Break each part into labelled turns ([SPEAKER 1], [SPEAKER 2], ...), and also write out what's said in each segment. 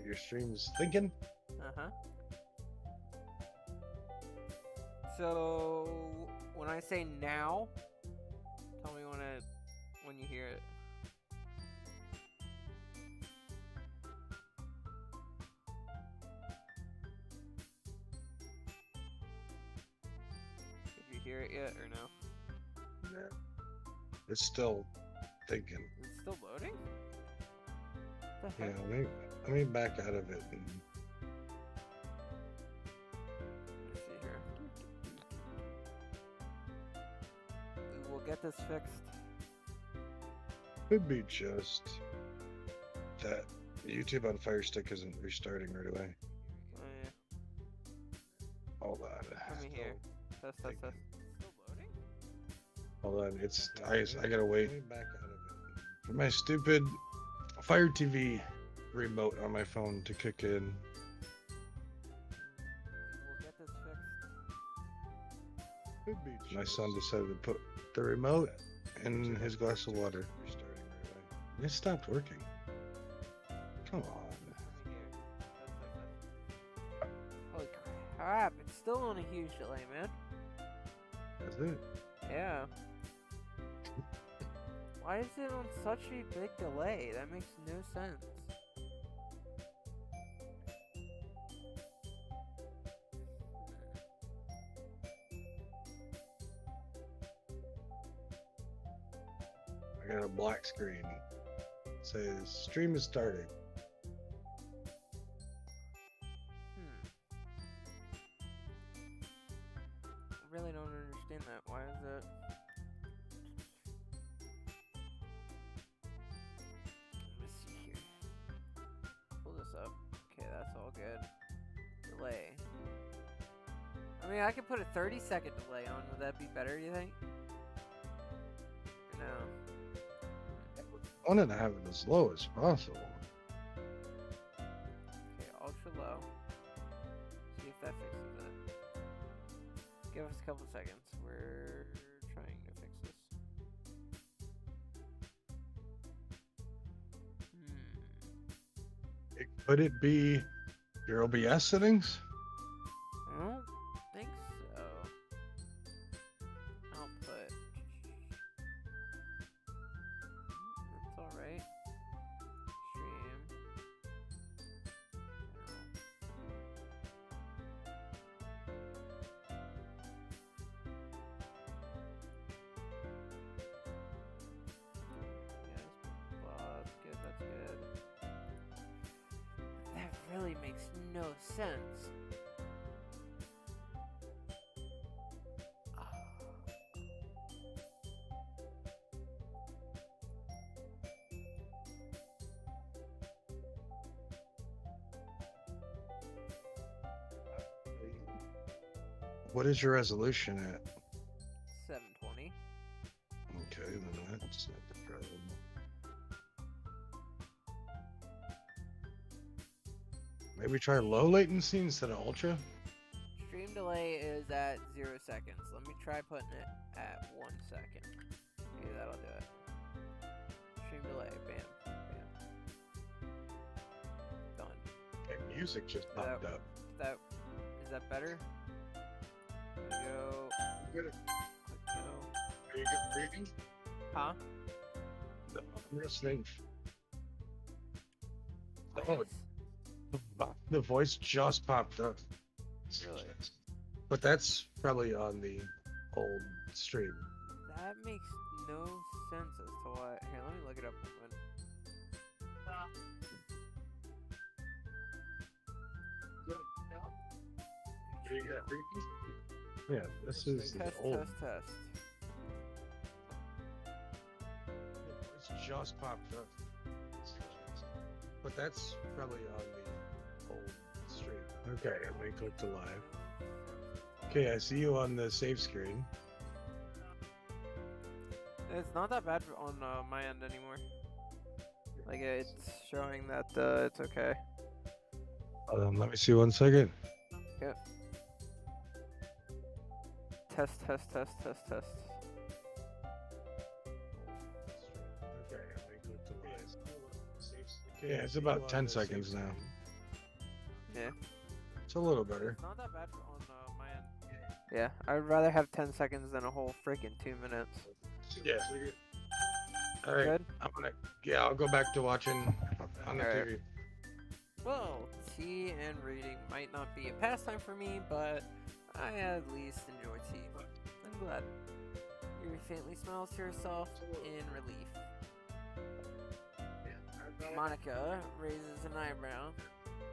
[SPEAKER 1] Your stream's thinking.
[SPEAKER 2] Uh-huh. So when I say now, tell me when you hear it. Did you hear it yet or no?
[SPEAKER 1] Yeah. It's still thinking.
[SPEAKER 2] Is it still loading? What the
[SPEAKER 1] Yeah,
[SPEAKER 2] heck?
[SPEAKER 1] let me back out of it.
[SPEAKER 2] Let's see here. We'll get this fixed.
[SPEAKER 1] Could be just that YouTube on Fire Stick isn't restarting right away.
[SPEAKER 2] Oh, yeah.
[SPEAKER 1] Hold on.
[SPEAKER 2] Let me hear. Test. Still loading?
[SPEAKER 1] Hold on. It's I gotta wait. Let me back out of it. For my stupid Fire TV remote on my phone to kick in.
[SPEAKER 2] We'll get this fixed.
[SPEAKER 1] Could be. My son decided to put the remote in his glass of water. Restarting right away. It stopped working. Come on.
[SPEAKER 2] Let me hear. Holy crap! It's still on a huge delay, man.
[SPEAKER 1] That's it.
[SPEAKER 2] Yeah. Why is it on such a big delay? That makes no sense.
[SPEAKER 1] I got a black screen. It says stream is starting.
[SPEAKER 2] I really don't understand that. Why is it? Let me see here. Pull this up. Okay, that's all good. Delay. I mean, I could put a 30-second delay on. Would that be better, you think? Or no.
[SPEAKER 1] I wanted to have it as low as possible.
[SPEAKER 2] Okay, ultra low. See if that fixes it. Give us a couple seconds. We're trying to fix this.
[SPEAKER 1] Could it be your OBS settings?
[SPEAKER 2] I don't think so. Output. That's alright. Stream. That's good, that's good. That really makes no sense.
[SPEAKER 1] What is your resolution at?
[SPEAKER 2] 720.
[SPEAKER 1] Okay, then that's not the problem. Maybe try low latency instead of ultra?
[SPEAKER 2] Stream delay is at 0 seconds. Let me try putting it at 1 second. Maybe that'll do it. Stream delay, bam, bam. Done.
[SPEAKER 1] Okay, music just popped up.
[SPEAKER 2] Is that better? There we go.
[SPEAKER 1] Good.
[SPEAKER 2] Click go.
[SPEAKER 1] Are you good breathing?
[SPEAKER 2] Huh?
[SPEAKER 1] No, I'm listening.
[SPEAKER 2] What?
[SPEAKER 1] The voice just popped up.
[SPEAKER 2] Really?
[SPEAKER 1] But that's probably on the old stream.
[SPEAKER 2] That makes no sense as to why. Here, let me look it up.
[SPEAKER 1] Yeah, this is the
[SPEAKER 2] Test,
[SPEAKER 1] old.
[SPEAKER 2] test.
[SPEAKER 1] It's just popped up. But that's probably on the old stream. Okay, let me click to live. Okay, I see you on the save screen.
[SPEAKER 2] It's not that bad on my end anymore. Like, it's showing that it's okay.
[SPEAKER 1] Let me see 1 second.
[SPEAKER 2] Yep. Test.
[SPEAKER 1] Okay, it's about 10 seconds now.
[SPEAKER 2] Yeah.
[SPEAKER 1] It's a little better.
[SPEAKER 2] It's not that bad on my end. Yeah, I'd rather have 10 seconds than a whole freaking 2 minutes.
[SPEAKER 1] Yeah. All right.
[SPEAKER 2] Good?
[SPEAKER 1] I'll go back to watching on the
[SPEAKER 2] All right.
[SPEAKER 1] TV.
[SPEAKER 2] Well, tea and reading might not be a pastime for me, but I at least enjoy tea. I'm glad. Yuri faintly smiles to herself in relief. Monica raises an eyebrow,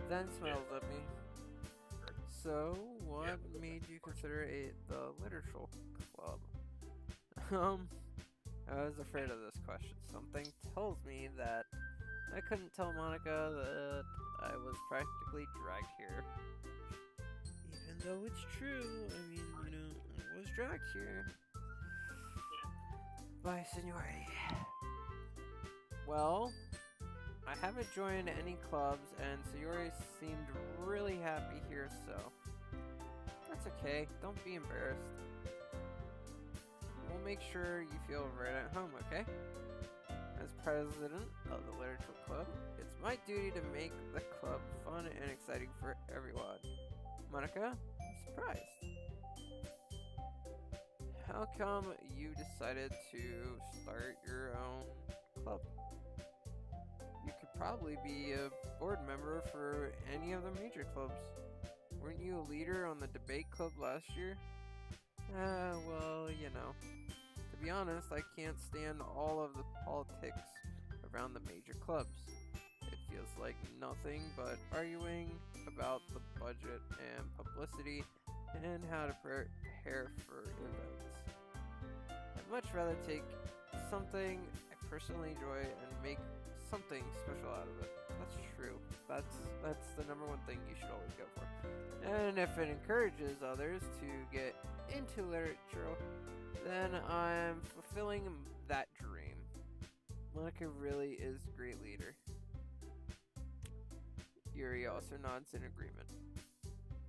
[SPEAKER 2] then smiles at me. So, what made you consider the literature club? I was afraid of this question. Something tells me that I couldn't tell Monica that I was practically dragged here. Even though it's true, I mean, I was dragged here. By seniority. Well, I haven't joined any clubs, and Sayori seemed really happy here, so that's okay. Don't be embarrassed. We'll make sure you feel right at home, okay? As president of the Literature Club, it's my duty to make the club fun and exciting for everyone. Monica, I'm surprised. How come you decided to start your own club? You could probably be a board member for any of the major clubs. Weren't you a leader on the debate club last year? Well, To be honest, I can't stand all of the politics around the major clubs. It feels like nothing but arguing about the budget and publicity and how to prepare for events. I'd much rather take something I personally enjoy and make something special out of it. That's true. That's the number one thing you should always go for. And if it encourages others to get into literature, then I'm fulfilling that dream. Monica really is a great leader. Yuri also nods in agreement.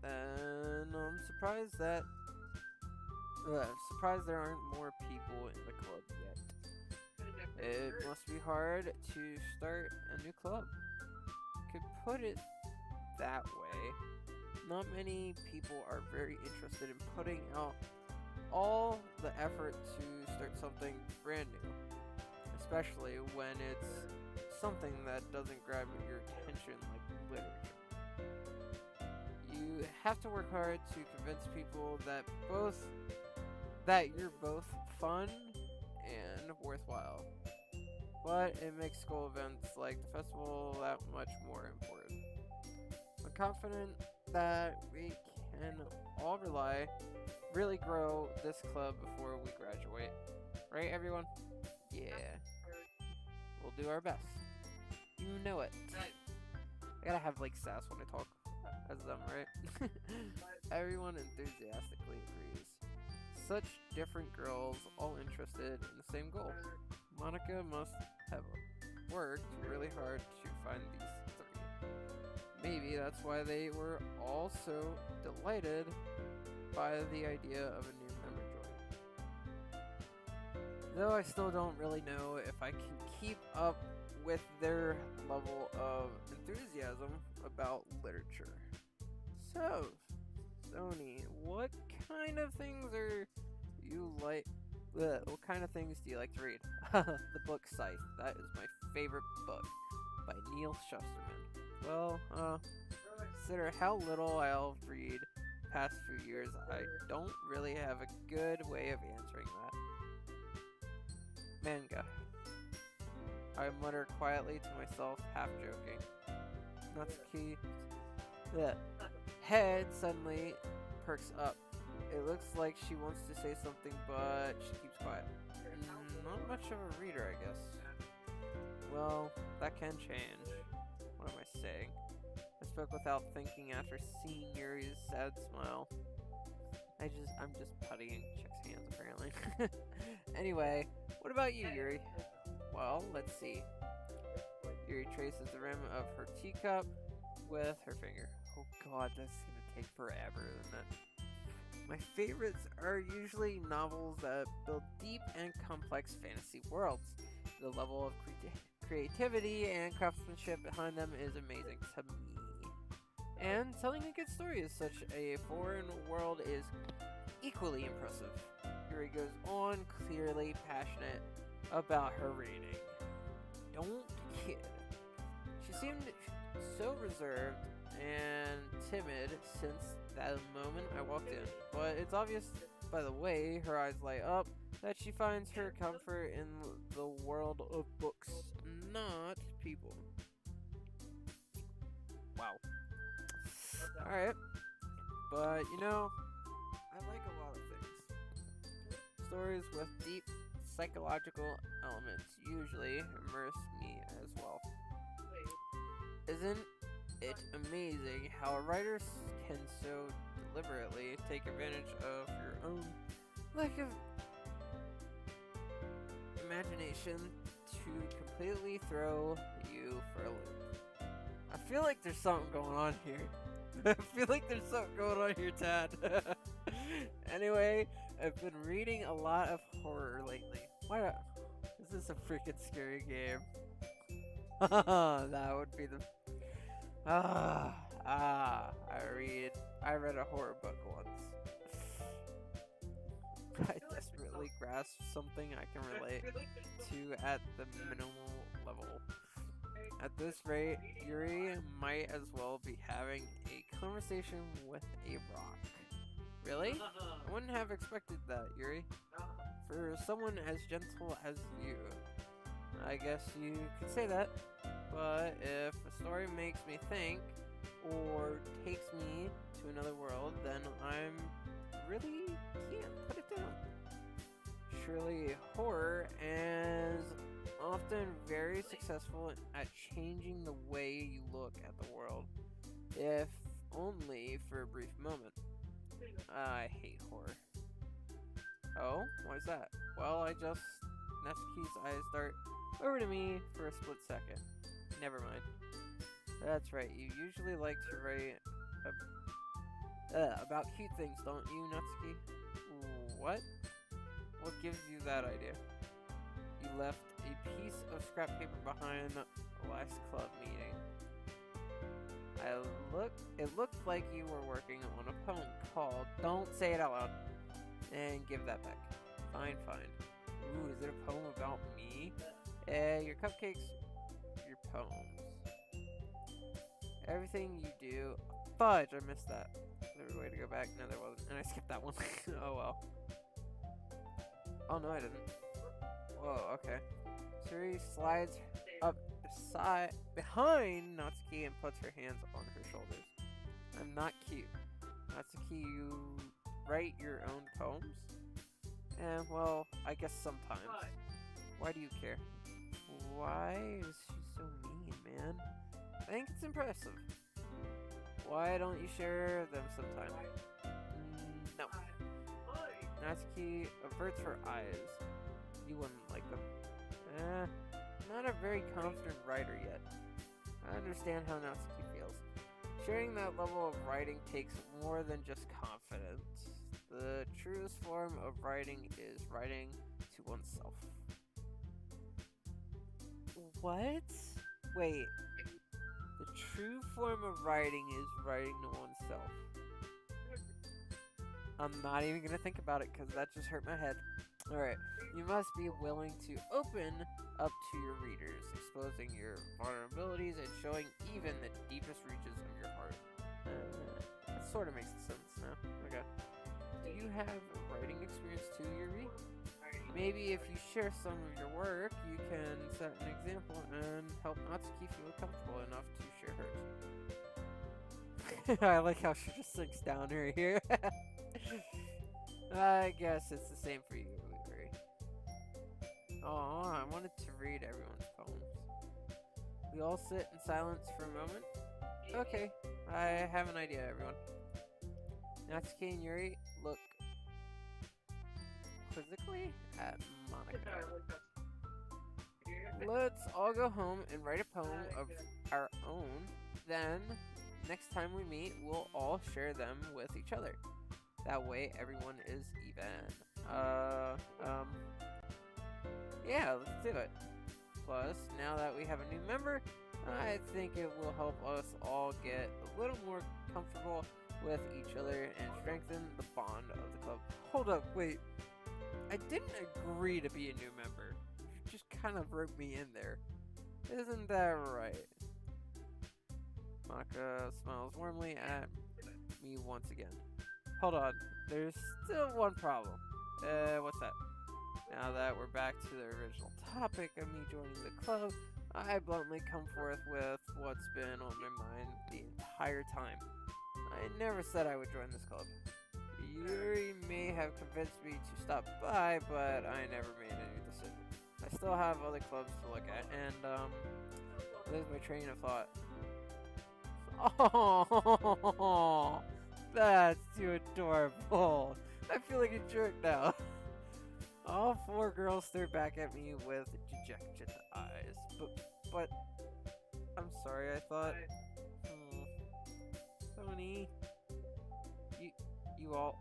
[SPEAKER 2] And I'm surprised there aren't more people in the club yet. It must be hard to start a new club. Could put it that way. Not many people are very interested in putting out all the effort to start something brand new, especially when it's something that doesn't grab your attention like literature. You have to work hard to convince people that you're both fun and worthwhile. But it makes school events like the festival that much more important. I'm confident that we can all really grow this club before we graduate. Right, everyone? Yeah. We'll do our best. You know it. I gotta have sass when I talk as them, right? Everyone enthusiastically agrees. Such different girls, all interested in the same goal. Monica must have worked really hard to find these three. Maybe that's why they were all so delighted by the idea of a new member joining. Though I still don't really know if I can keep up with their level of enthusiasm about literature. So, Sony, what kind of things what kind of things do you like to read? The book Scythe. That is my favorite book by Neil Shusterman. Well, consider how little I'll read past few years. I don't really have a good way of answering that. Manga. I mutter quietly to myself, half joking. Natsuki's head suddenly perks up. It looks like she wants to say something, but she keeps quiet. Not much of a reader, I guess. Well, that can change. What am I saying? I spoke without thinking after seeing Yuri's sad smile. I'm just puttying Chick's hands, apparently. Anyway, what about you, Yuri? Well, let's see. Yuri traces the rim of her teacup with her finger. Oh god, that's gonna take forever, isn't it? My favorites are usually novels that build deep and complex fantasy worlds. The level of creativity and craftsmanship behind them is amazing to me. And telling a good story in such a foreign world is equally impressive. Yuri goes on, clearly passionate about her reading. Don't kid. She seemed so reserved and timid since that moment I walked in, but it's obvious by the way her eyes light up that she finds her comfort in the world of books, not people. Wow. Alright. But, you know, I like a lot of things. Stories with deep psychological elements usually immerse me as well. Isn't it amazing how a writer can so deliberately take advantage of your own lack of imagination to completely throw you for a loop? I feel like there's something going on here. I feel like there's something going on here, Tad. Anyway, I've been reading a lot of horror lately. Why not? Is this a freaking scary game? That would be the... I read a horror book once. I desperately grasp something I can relate to at the minimal level. At this rate, Yuri might as well be having a conversation with a rock. Really? I wouldn't have expected that, Yuri. For someone as gentle as you. I guess you could say that. But if a story makes me think, or takes me to another world, then I'm really can't put it down. Surely horror is often very successful at changing the way you look at the world, if only for a brief moment. I hate horror. Oh, why is that? Well, Natsuki's eyes dart over to me for a split second. Never mind. That's right, you usually like to write about cute things, don't you, Natsuki? What? What gives you that idea? You left a piece of scrap paper behind the last club meeting. It looked like you were working on a poem called Don't Say It Out Loud. And give that back. Fine. Ooh, is it a poem about me? Your cupcakes, your poems. Everything you do. Fudge, I missed that. Is there a way to go back? No, there wasn't. And I skipped that one. Oh well. Oh no, I didn't. Whoa, okay. Suri slides up behind Natsuki and puts her hands on her shoulders. I'm not cute. Natsuki, you write your own poems? Well, I guess sometimes. Why do you care? Why is she so mean, man? I think it's impressive. Why don't you share them sometime? No. Natsuki averts her eyes. You wouldn't like them. Not a very confident writer yet. I understand how Natsuki feels. Sharing that level of writing takes more than just confidence. The truest form of writing is writing to oneself. What? Wait. The true form of writing is writing to oneself. I'm not even gonna think about it because that just hurt my head. Alright, you must be willing to open up to your readers, exposing your vulnerabilities and showing even the deepest reaches of your heart. That sort of makes sense now. Okay. Do you have writing experience too, Yuri? Maybe if you share some of your work, you can set an example and help Natsuki feel comfortable enough to share hers. I like how she just sinks down her here. I guess it's the same for you, Yuri. Oh, I wanted to read everyone's poems. We all sit in silence for a moment. Okay, I have an idea, everyone. Natsuki and Yuri look quizzically at Monica. Let's all go home and write a poem of our own. Then, next time we meet, we'll all share them with each other. That way, everyone is even. Yeah, let's do it. Plus, now that we have a new member, I think it will help us all get a little more comfortable with each other and strengthen the bond of the club. Hold up, wait. I didn't agree to be a new member. You just kind of wrote me in there. Isn't that right? Monica smiles warmly at me once again. Hold on, there's still one problem. What's that? Now that we're back to the original topic of me joining the club, I bluntly come forth with what's been on my mind the entire time. I never said I would join this club. Yuri may have convinced me to stop by, but I never made any decision. I still have other clubs to look at, and, there's my train of thought. Oh, that's too adorable. I feel like a jerk now. All four girls stare back at me with dejected eyes. But, I'm sorry, I thought, Tony, you all,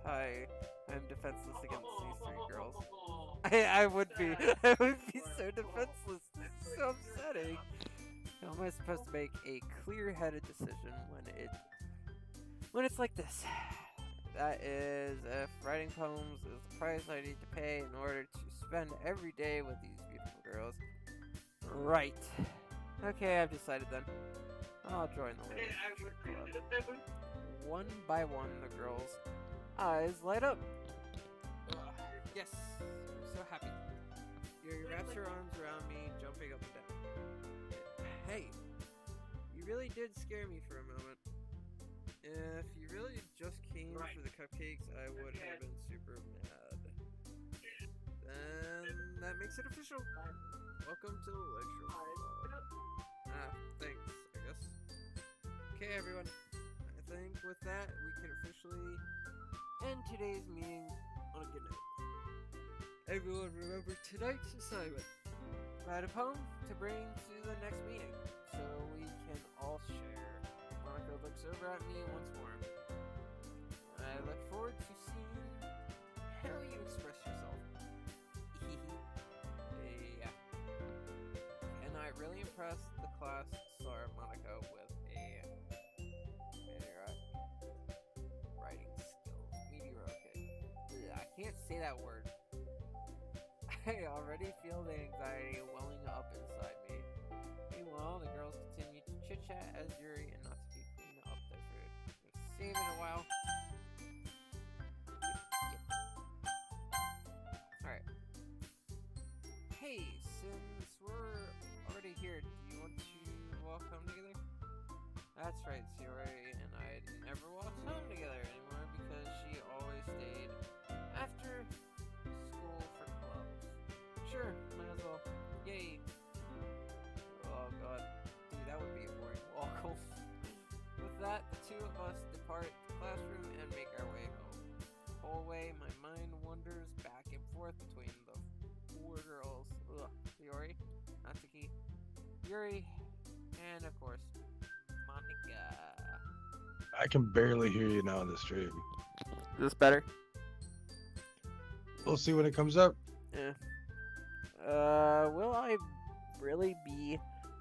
[SPEAKER 2] I'm defenseless against these three girls. I would be so defenseless. It's so upsetting. How am I supposed to make a clear-headed decision when it's like this? That is, if writing poems is the price I need to pay in order to spend every day with these beautiful girls. Right. Okay, I've decided then. I'll join the literature club. One by one, the girls' eyes light up. Yes, I'm so happy. Yuri wraps her arms around me, jumping up and down. Hey, you really did scare me for a moment. If you really just came for the cupcakes, I would have been super mad. Then that makes it official. Welcome to the lecture club. Thanks, I guess. Okay, everyone. I think with that, we can officially end today's meeting on a good note. Everyone remember tonight's assignment. Write a poem to bring to the next meeting, so we can all share. Monica looks over at me once more. I look forward to seeing how you express yourself. Yeah. Can I really impress the class star Monica with a meteoric writing skills? Meteoric. I can't say that word. I already feel the anxiety welling up inside me. Meanwhile, the girls continue to chit-chat as Yuri and Natsuki clean up their food. Save it a while. Alright. Hey, since we're already here, do you want to walk home together? That's right, Yuri and I never walked home together anymore because she always stayed after school for clubs. Sure, might as well. Yay. Oh god. Dude, that would be a boring walk home. With that, the two of us depart the classroom and make our way home. The whole way, my mind wanders back and forth between the four girls. Yuri, Natsuki, Yuri, and of course, Monica.
[SPEAKER 1] I can barely hear you now on the stream.
[SPEAKER 2] Is this better?
[SPEAKER 1] We'll see when it comes up.
[SPEAKER 2] Yeah. Will I really be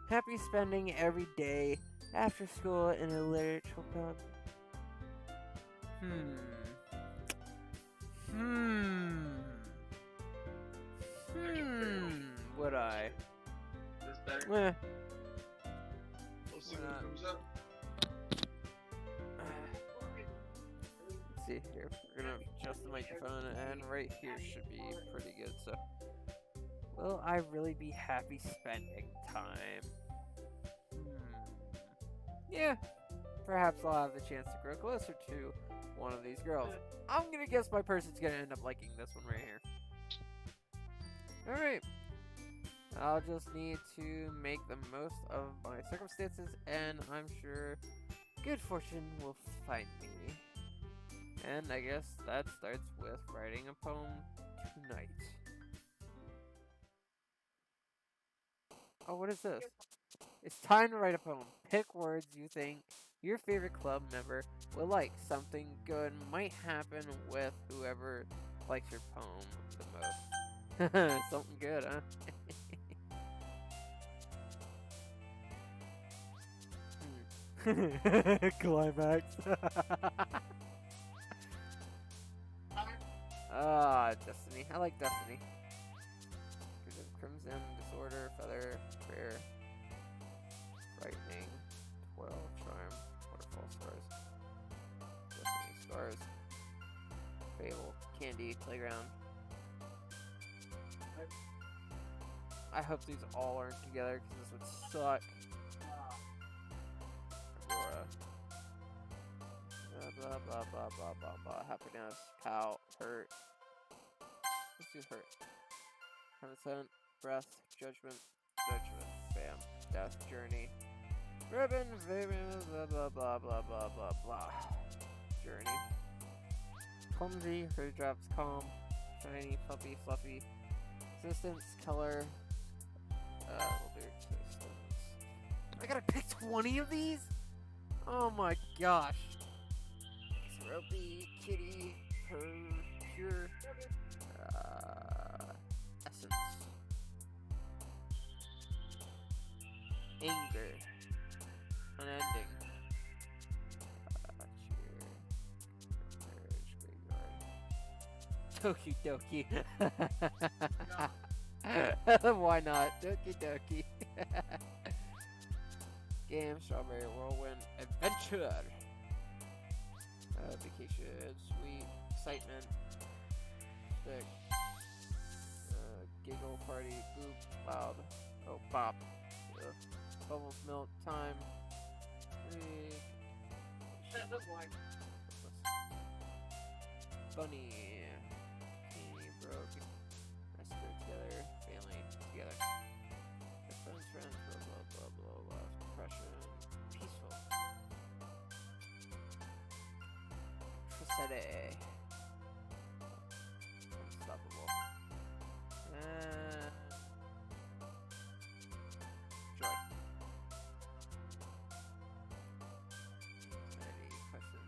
[SPEAKER 2] happy spending every day after school in a literature club? Would I?
[SPEAKER 1] Is this better?
[SPEAKER 2] Eh.
[SPEAKER 1] We'll see when it comes up.
[SPEAKER 2] Let's see here. We're gonna adjust the microphone, and right here should be pretty good. So, will I really be happy spending time? Yeah, perhaps I'll have the chance to grow closer to one of these girls. I'm gonna guess my person's gonna end up liking this one right here. Alright. I'll just need to make the most of my circumstances, and I'm sure good fortune will find me. And I guess that starts with writing a poem tonight. Oh, what is this? It's time to write a poem. Pick words you think your favorite club member will like. Something good might happen with whoever likes your poem the most. Something good, huh? Climax. Destiny. I like Destiny. Crimson, Disorder, Feather, Prayer, Frightening, 12, Charm, Waterfall, Stars, Destiny, Stars, Fable, Candy, Playground. I hope these all aren't together because this would suck. Aurora. Blah, blah, blah, blah, blah, blah, blah. Happiness, Pout, Hurt. Let's do Hurt. Heaven, Breath, Judgment, Bam, Death, Journey. Ribbon, blah, blah, blah, blah, blah, blah, blah. Journey. Clumsy, Raindrops, Calm, Shiny, Puppy, Fluffy. Existence, Color. We'll do Existence. I gotta pick 20 of these? Oh my gosh. Ropey, Kitty, Pure, Essence. Anger. Unending. Cheer. Doki. Why not? Doki. Game, Strawberry, Whirlwind, Adventure. Vacation, Sweet, Excitement, Stick, Giggle, Party, Boop, Loud, oh, Pop, Bubbles, Milk, Time, Bunny, Candy, Broke, Nice Spirit Together, Family Together, Friends, blah, blah, blah, blah, blah, Depression, Peaceful. City. Unstoppable. Joy. Ready, question.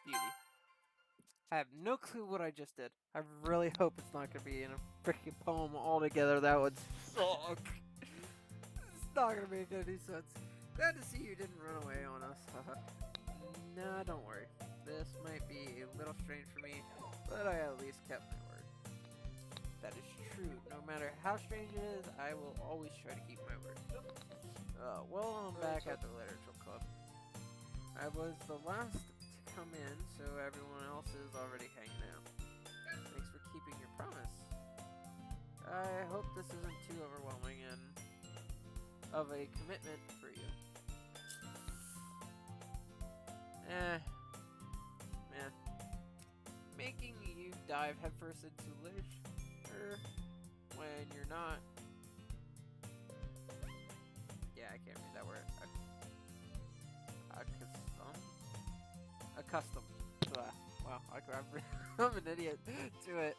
[SPEAKER 2] Beauty. I have no clue what I just did. I really hope it's not gonna be in a freaking poem altogether. That would suck. It's not gonna make any sense. Glad to see you didn't run away on us. Nah, don't worry. This might be a little strange for me, but I at least kept my word. That is true. No matter how strange it is, I will always try to keep my word. Well, I'm back at the Literature Club. I was the last to come in, so everyone else is already hanging out. Thanks for keeping your promise. I hope this isn't too overwhelming and of a commitment for you. Man. Making you dive headfirst into literature when you're not... Yeah, I can't read that word. Accustomed. Wow, I'm an idiot to it.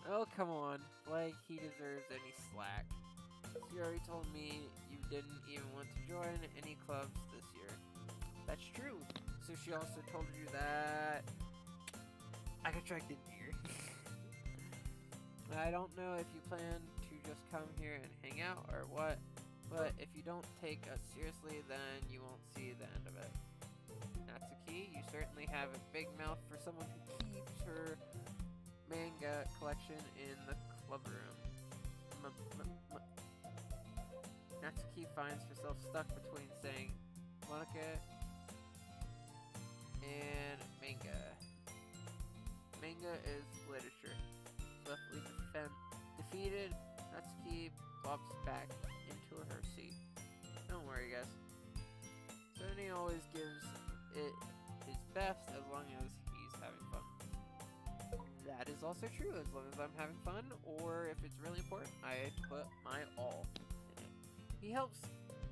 [SPEAKER 2] Oh, come on. Like he deserves any slack. She already told me you didn't even want to join any clubs this year. That's true. So she also told you that I got dragged in here. I don't know if you plan to just come here and hang out or what, but if you don't take us seriously, then you won't see the end of it. Natsuki, you certainly have a big mouth for someone who keeps her manga collection in the club room. Natsuki finds herself stuck between saying Monica and manga. Manga is literature. Swiftly defeated, Natsuki flops back into her seat. Don't worry, guys. Sony always gives it his best as long as he's having fun. That is also true. As long as I'm having fun, or if it's really important, I put my all in it. He helps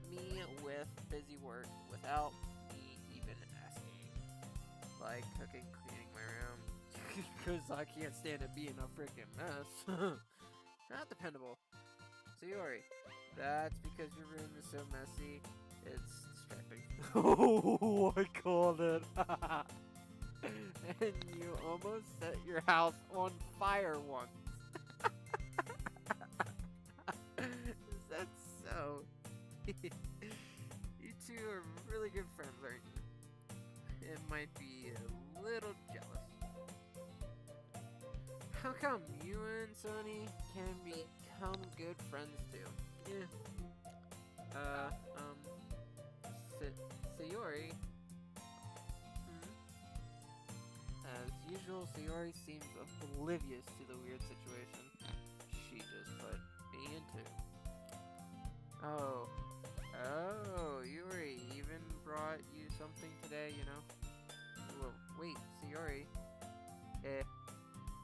[SPEAKER 2] me with busy work without me even asking. Like cooking, cleaning my room. Because I can't stand it being a freaking mess. Not dependable. Sayori, that's because your room is so messy, it's distracting. Oh, I called it. And you almost set your house on fire once. That's so You two are really good friends, aren't you? It might be a little jealous. How come you and Sonny can become good friends too? Yeah. Sayori. As usual, Sayori seems oblivious to the weird situation she just put me into. Oh. Oh, Yuri even brought you something today, you know? Well, wait, Sayori.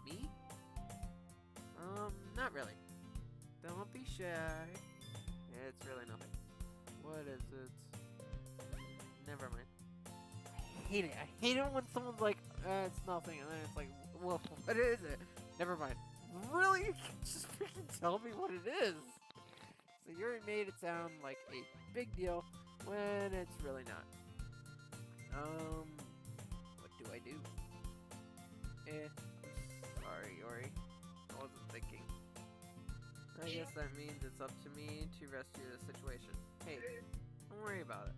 [SPEAKER 2] Me? Not really. Don't be shy. It's really nothing. What is it? Never mind. I hate it. I hate it when someone's like, it's nothing, and then it's like, well, what is it? Never mind. Really? You can just freaking tell me what it is. So you already made it sound like a big deal when it's really not. What do I do? I'm sorry, Yori. I wasn't thinking. I guess that means it's up to me to rescue the situation. Hey, don't worry about it.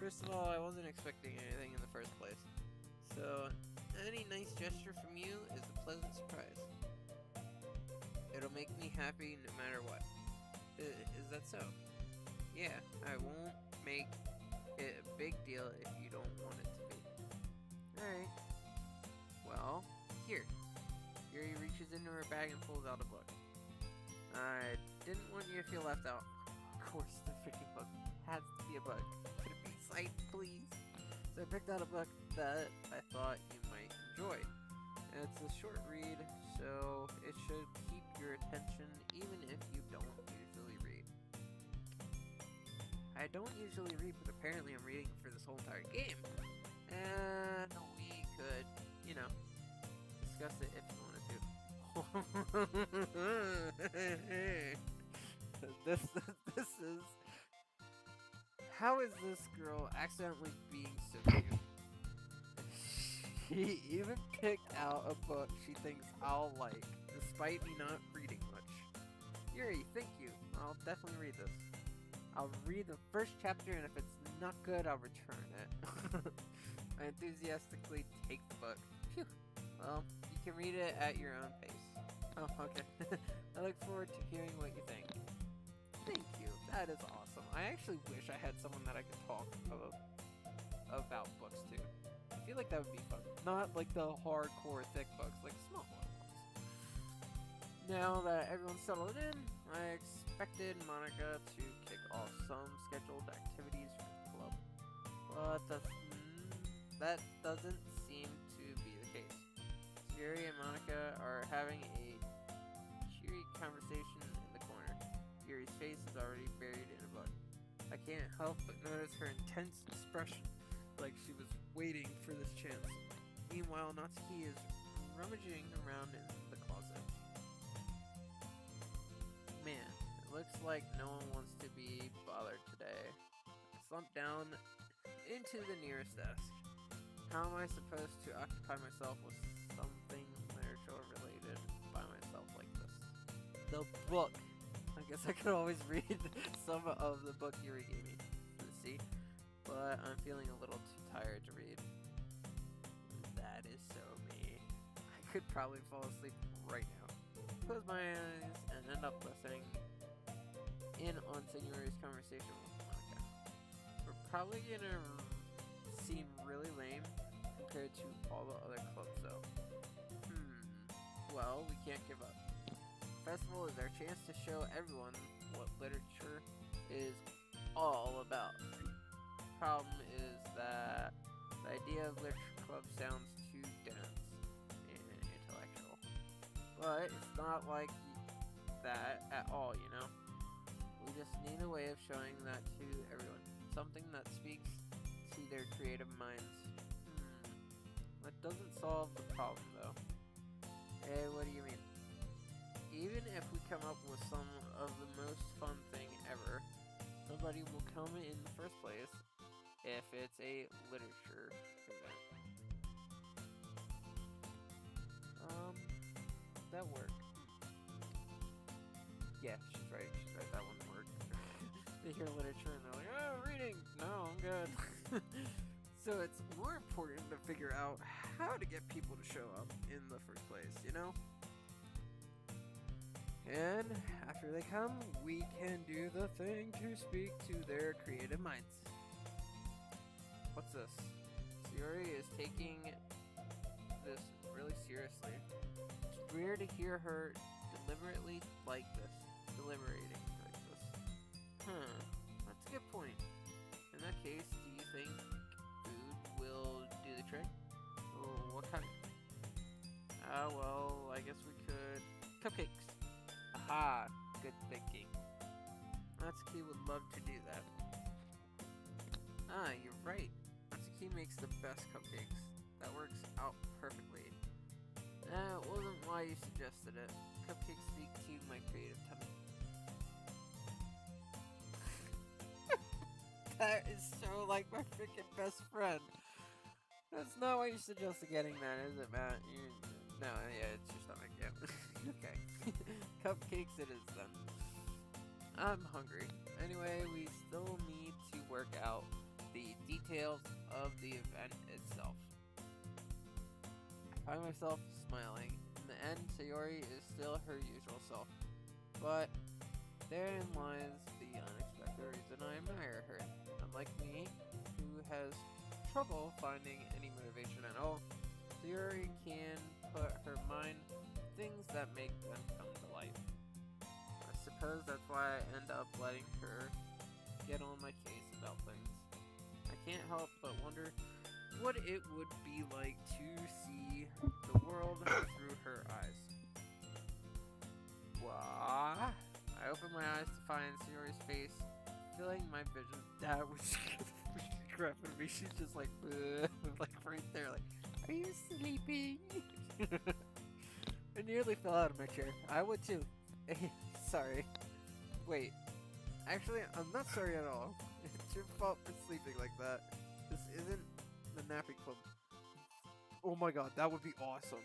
[SPEAKER 2] First of all, I wasn't expecting anything in the first place. So, any nice gesture from you is a pleasant surprise. It'll make me happy no matter what. Is that so? Yeah, I won't make it a big deal if you don't want it to be. Alright. Well, here. Yuri reaches into her bag and pulls out a book. I didn't want you to feel left out. Of course, the freaking book has to be a book. Could it be sight, please? So I picked out a book that I thought you might enjoy. It's a short read, so it should keep your attention even if you don't usually read. I don't usually read, but apparently I'm reading for this whole entire game. And we could, you know, discuss it if you wanted to. This is... How is this girl accidentally being so cute? She even picked out a book she thinks I'll like, despite me not reading much. Yuri, thank you. I'll definitely read this. I'll read the first chapter, and if it's not good, I'll return it. I enthusiastically take the book. Phew. Well, you can read it at your own pace. Oh, okay. I look forward to hearing what you think. Thank you. That is awesome. I actually wish I had someone that I could talk about books to. I feel like that would be fun. Not like the hardcore thick books, like small ones. Now that everyone's settled in, I expected Monica to kick off some scheduled activities for the club. But that doesn't seem to be the case. Yuri and Monica are having a cheery conversation in the corner. Yuri's face is already buried in a book. I can't help but notice her intense expression, like she was waiting for this chance. Meanwhile, Natsuki is rummaging around in the closet. Man, it looks like no one wants to be bothered today. I slumped down into the nearest desk. How am I supposed to occupy myself with something literature related by myself like this? The book. I guess I could always read some of the book Yuri gave me to see, but I'm feeling a little too tired to read. That is so me. I could probably fall asleep right now. Close my eyes and end up listening in on Senori's conversation with Monica. We're probably gonna seem really lame compared to all the other clubs though. Well, we can't give up. Festival is our chance to show everyone what literature is all about. Problem is that the idea of literature club sounds too dense and intellectual. But it's not like that at all, you know? We just need a way of showing that to everyone. Something that speaks to their creative minds. That doesn't solve the problem though. Hey, what do you mean? Even if we come up with some of the most fun thing ever, nobody will come in the first place if it's a literature event. That work. Yeah, she's right. That wouldn't work. they hear literature and they're like, oh, reading. No, I'm good. So it's more important to figure out how to get people to show up in the first place, you know? And after they come, we can do the thing to speak to their creative minds. What's this? Sayori is taking this really seriously. It's weird to hear her deliberating like this. That's a good point. In that case, do you think food will do the trick? Oh, what kind? Well, I guess we could... Cupcakes. Aha, good thinking. Natsuki would love to do that. Ah, you're right. Natsuki makes the best cupcakes. That works out perfectly. It wasn't why you suggested it. Cupcakes speak to my creative tummy. That is so like my freaking best friend. That's not why you suggested getting that, is it, Matt? No, yeah, it's your stomach, yeah. Okay. Cupcakes it is then. I'm hungry. Anyway, we still need to work out the details of the event itself. I find myself smiling. In the end, Sayori is still her usual self. But therein lies the unexpected reason I admire her. Unlike me, who has trouble finding any motivation at all, Sayori can put her mind things that make them come to life. I suppose that's why I end up letting her get on my case about things. I can't help but wonder what it would be like to see the world through her eyes. What? I open my eyes to find Sayori's face filling my vision. That was grabbing me. She's just like, like right there, like, are you sleeping? I nearly fell out of my chair. I would too. Sorry. Wait. Actually, I'm not sorry at all. It's your fault for sleeping like that. This isn't the napping club. Oh my god, that would be awesome.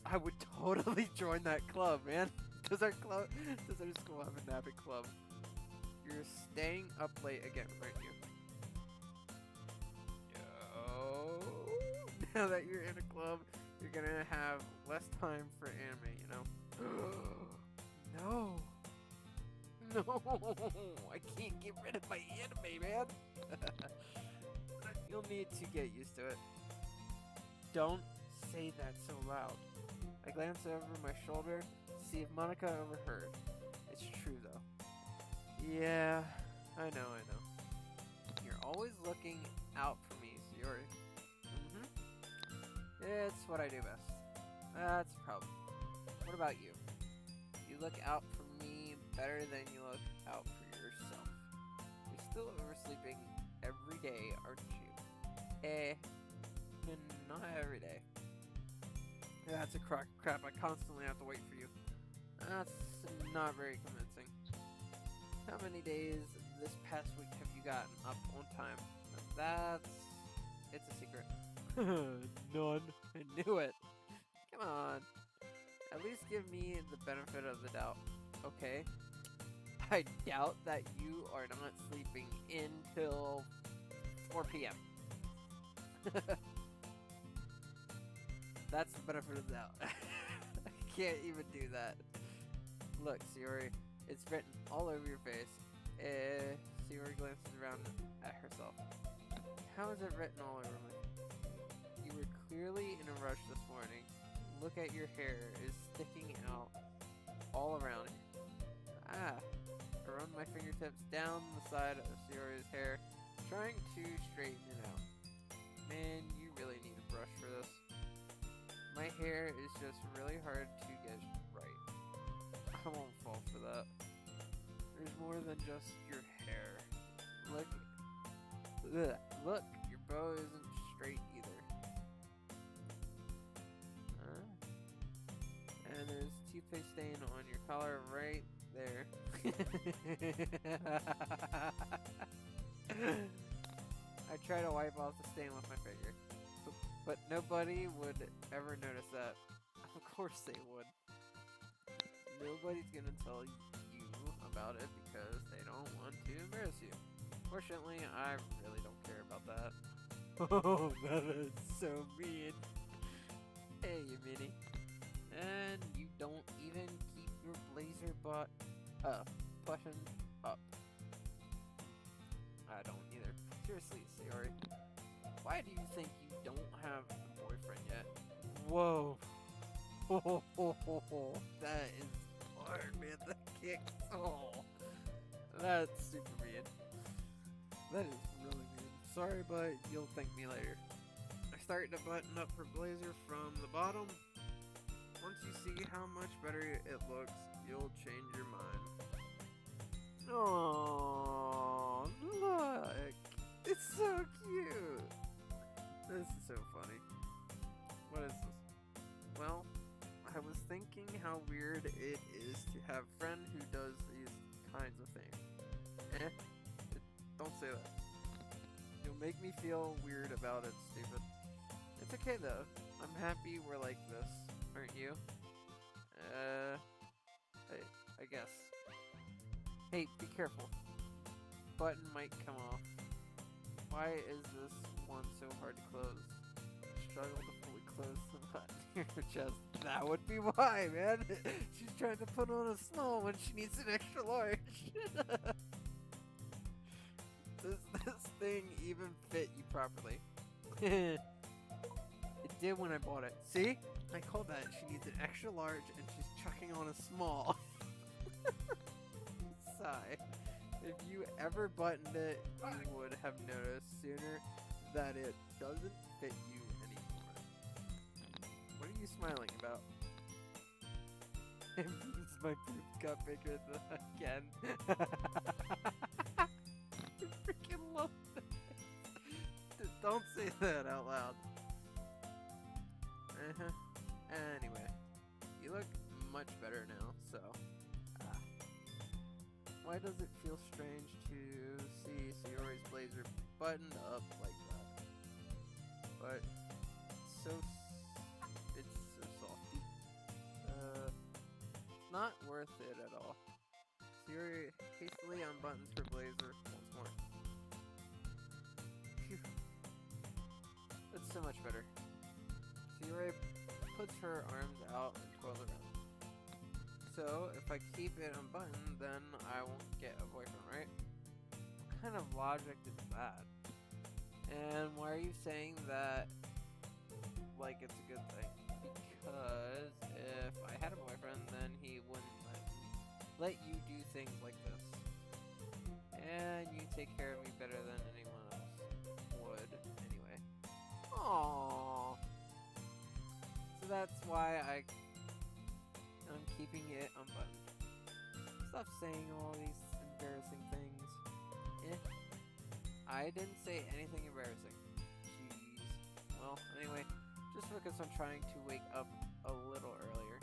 [SPEAKER 2] I would totally join that club, man. Does our school have a napping club? You're staying up late again, aren't you? Yo. Now that you're in a club, you're gonna have less time for anime, you know? No. No. I can't get rid of my anime, man. You'll need to get used to it. Don't say that so loud. I glance over my shoulder to see if Monica overheard. It's true, though. Yeah, I know. You're always looking out for me, Sayori. It's what I do best. That's a problem. What about you? You look out for me better than you look out for yourself. You're still oversleeping every day, aren't you? Not every day. That's a crap. I constantly have to wait for you. That's not very convincing. How many days this past week have you gotten up on time? It's a secret. None. I knew it. Come on. At least give me the benefit of the doubt. Okay? I doubt that you are not sleeping until 4 p.m. That's the benefit of the doubt. I can't even do that. Look, Sayori, it's written all over your face. Sayori glances around at herself. How is it written all over me? You were clearly in a rush this morning. Look at your hair. It's sticking out all around it. I run my fingertips down the side of Sayori's hair, trying to straighten it out. Man, you really need a brush for this. My hair is just really hard to get right. I won't fall for that. There's more than just your hair. Look, your bow isn't straight either. And there's toothpaste stain on your collar right there. I try to wipe off the stain with my finger, but nobody would ever notice that. Of course they would. Nobody's gonna tell you about it because they don't want to embarrass you. Fortunately, I really don't care about that. Oh, that is so mean. Hey, you Minnie. And you don't even keep your blazer buttoned up. I don't either. Seriously, Sayori. Why do you think you don't have a boyfriend yet? Whoa. That is hard, man. That kicks. Oh. That's super mean. That is really mean. Sorry, but you'll thank me later. I started to button up her blazer from the bottom. Once you see how much better it looks, you'll change your mind. Aww, look! It's so cute! This is so funny. What is this? Well, I was thinking how weird it is to have a friend who does these kinds of things. Don't say that. You'll make me feel weird about it, stupid. It's okay though. I'm happy we're like this, aren't you? I guess. Hey, be careful. Button might come off. Why is this one so hard to close? Struggle to fully close the button in her chest. That would be why, man. She's trying to put on a small when she needs an extra large. Does this thing even fit you properly? It did when I bought it. See? I called that. She needs an extra large and she's chucking on a small. Sigh. If you ever buttoned it, you would have noticed sooner that it doesn't fit you anymore. What are you smiling about? It means my boobs got bigger again. I freaking love this. Don't say that out loud. Anyway, you look much better now, so. Why does it feel strange to see Sayori's blazer buttoned up like that? But it's so salty. It's not worth it at all. Sayori hastily unbuttons her blazer once more. Phew. That's so much better. Sayori puts her arms out and twirls around. So, if I keep it unbuttoned, then I won't get a boyfriend, right? What kind of logic is that? And why are you saying that like it's a good thing? Because if I had a boyfriend, then he wouldn't let you do things like this. And you take care of me better than anyone else would anyway. Aww. So that's why I'm keeping it unbuttoned. Stop saying all these embarrassing things. I didn't say anything embarrassing. Jeez. Well, anyway, just focus on trying to wake up a little earlier.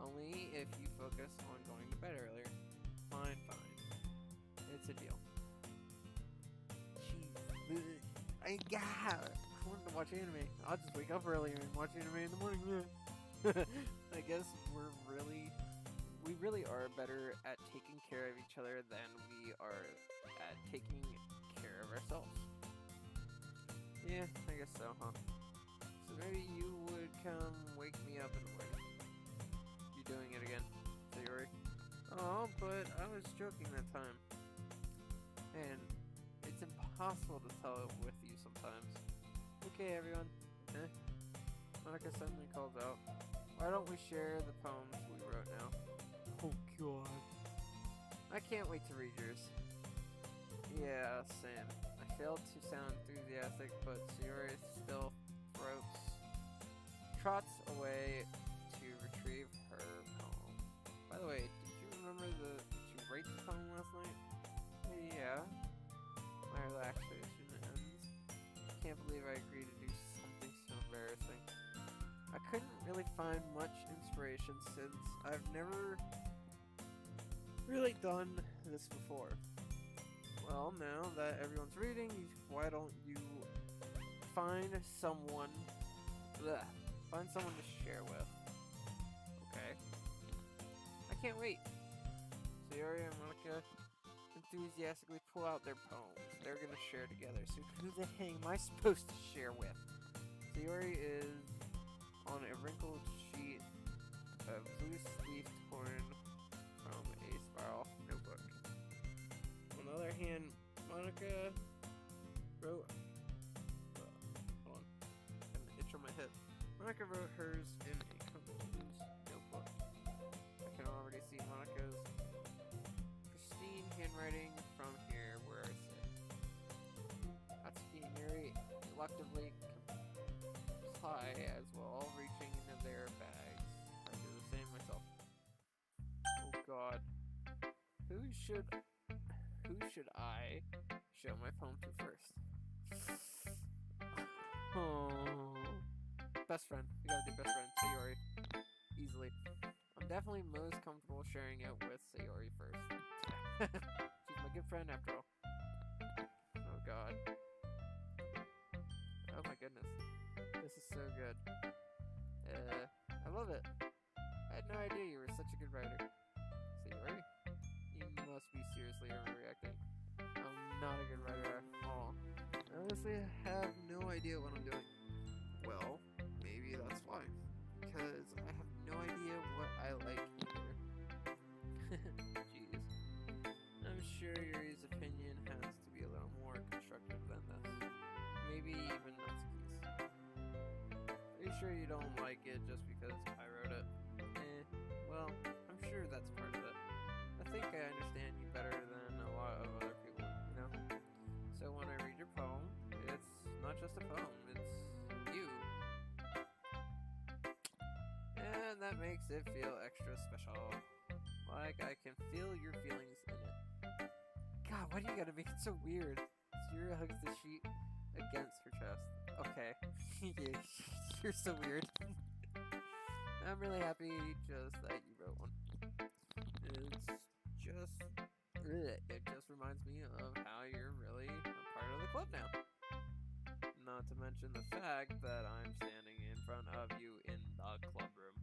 [SPEAKER 2] Only if you focus on going to bed earlier. Fine. It's a deal. Jeez. I wanted to watch anime. I'll just wake up earlier and watch anime in the morning. I guess we really are better at taking care of each other than we are at taking care of ourselves. Yeah, I guess so, huh? So maybe you would come wake me up in the morning. You doing it again, Sayori? Oh, but I was joking that time. And it's impossible to tell with you sometimes. Okay, everyone. Monica suddenly calls out. Why don't we share the poems we wrote now? Oh god. I can't wait to read yours. Yeah, same. I failed to sound enthusiastic, but Sayori still trots away to retrieve her poem. By the way, did you remember to write the poem last night? Yeah. My relaxation ends. Can't believe I agreed to do something so embarrassing. I couldn't really find much inspiration since I've never really done this before. Well, now that everyone's reading, why don't you find someone to share with? Okay. I can't wait. Sayori and Monica enthusiastically pull out their poems. They're gonna share together. So who the heck am I supposed to share with? Sayori is on a wrinkled sheet of loose-leaf torn from a spiral notebook. On the other hand, Monica wrote. Hold on, I have an itch on my head. Monica wrote hers in a composed notebook. I can already see Monica's pristine handwriting from here where I sit. Atsuki and Yuri reluctantly comply as well, reaching into their bags. I do the same myself. Oh God. Who should I show my poem to first? Oh. Best friend. We gotta do best friend. Sayori. Easily. I'm definitely most comfortable sharing it with Sayori first. She's my good friend after all. Oh God. Oh my goodness. This is so good. I love it. I had no idea you were such a good writer. Sayori? You must be seriously overreacting. I'm not a good writer at all. I honestly have no idea what I'm doing. Well, maybe that's why. Because I have no idea what I like either. Jeez. I'm sure Yuri's opinion has to be a little more constructive than this. Maybe even Natsuki's. Are you sure you don't like it just because I wrote it? Well, I'm sure that's part of it. I think I understand you better than a lot of other people, you know? So when I read your poem, it's not just a poem, it's you. And that makes it feel extra special. Like I can feel your feelings in it. God, why do you gotta make it so weird? Sayori hugs the sheet against her chest. Okay. Yeah, you're so weird. I'm really happy just that you wrote one. It just reminds me of how you're really a part of the club now. Not to mention the fact that I'm standing in front of you in the club room.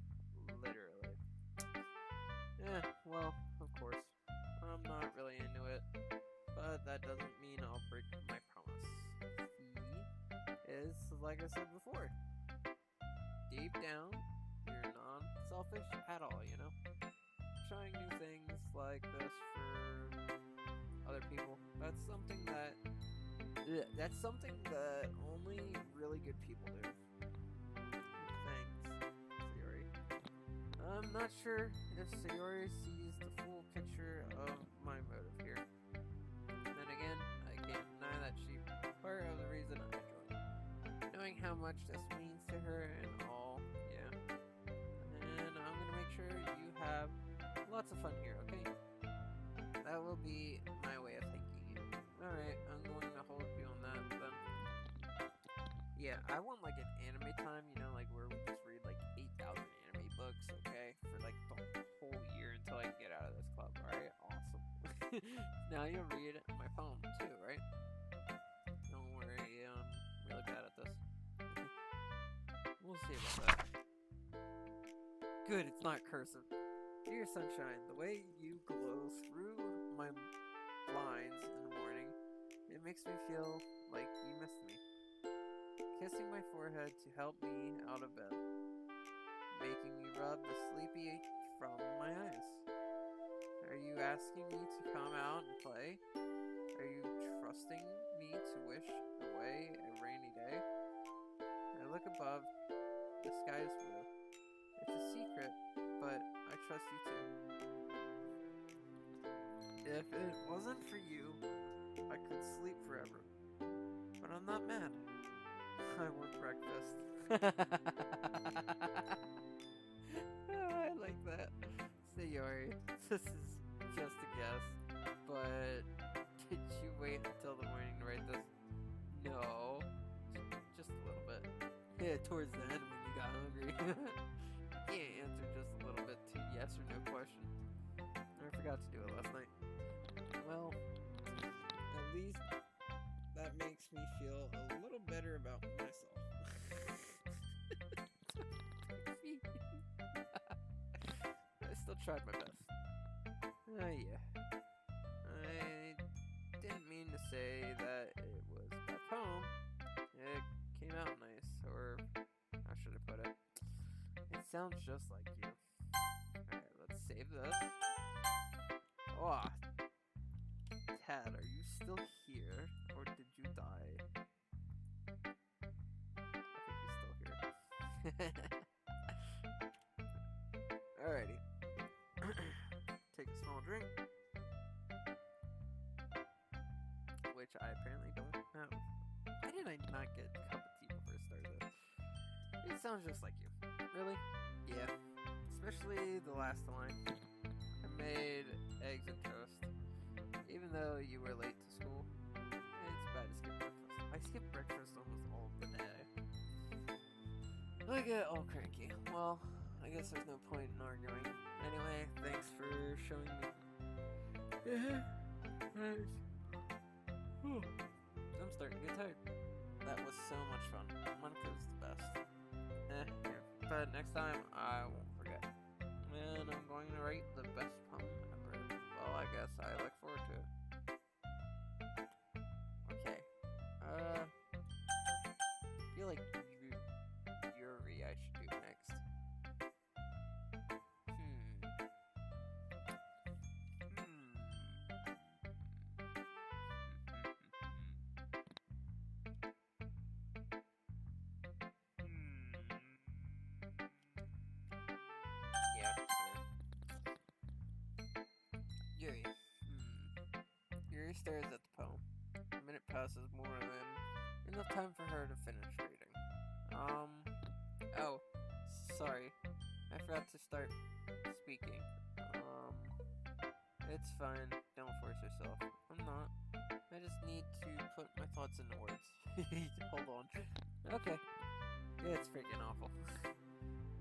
[SPEAKER 2] Literally. Well, of course. I'm not really into it. But that doesn't mean I'll break my promise. Is, like I said before, deep down, you're non-selfish at all, you know? Trying new things like this for other people, that's something that only really good people do. Thanks, Sayori. I'm not sure if Sayori sees the full picture of my motive here. Then again, I can't deny that she's part of the reason I joined. Knowing how much this means to her and all, yeah. And I'm gonna make sure you have lots of fun here, okay? That will be my way of thanking you. Alright, I'm going to hold you on that then. Yeah, I want like an anime time, you know, like where we just read like 8,000 anime books, okay? For like the whole year until I get out of this club, alright? Awesome. Now you'll read my poem too, right? Don't worry, I'm really bad at this. We'll see about that. Good, it's not cursive. Dear sunshine, the way you glow through my blinds in the morning, it makes me feel like you missed me. Kissing my forehead to help me out of bed, making me rub the sleepy from my eyes. Are you asking me to come out and play? Are you trusting me to wish away a rainy day? I look above, the sky is blue. It's a secret, but I trust you too. If it wasn't for you, I could sleep forever. But I'm not mad. I want breakfast. I like that. Sayori, this is just a guess, but did you wait until the morning to write this? No, just a little bit. Yeah, towards the end when you got hungry. Can't answer just a little bit to yes or no question. I forgot to do it last night. Well, at least that makes me feel a little better about myself. I still tried my best. Yeah. I didn't mean to say that it was a poem. It came out nice, or how should I put it? It sounds just like you. Alright, let's save this. Oh, Tad, are you still here, or did you die? I think he's still here. Alrighty. Take a small drink. Which I apparently don't have. Why did I not get a cup of tea before I started this? It sounds just like you. Really? Yeah. Especially the last line. I made eggs and toast. Even though you were late to school, it's bad to skip breakfast. I skip breakfast almost all the day. I get all cranky. Well, I guess there's no point in arguing. Anyway, thanks for showing me. I'm starting to get tired. That was so much fun. Monka's the best. Yeah. But next time, I won't forget. And I'm going to write the best poem ever. Well, I guess I look forward to it. Okay. I feel like Yuri I should do next. Yeah. Yuri. Yuri stares at the poem. A minute passes more than enough time for her to finish reading. Oh, sorry. I forgot to start speaking. It's fine. Don't force yourself. I'm not. I just need to put my thoughts into words. Hold on. Okay. It's freaking awful.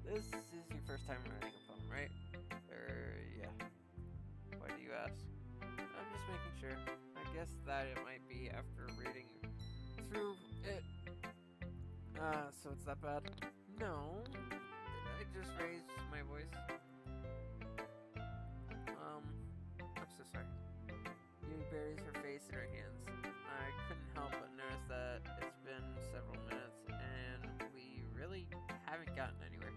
[SPEAKER 2] This is your first time writing a poem, right? Yeah. Why do you ask? I'm just making sure. I guess that it might be after reading through it. So it's that bad? No. Did I just raise my voice? I'm so sorry. Yuri buries her face in her hands. I couldn't help but notice that it's been several minutes and we really haven't gotten anywhere.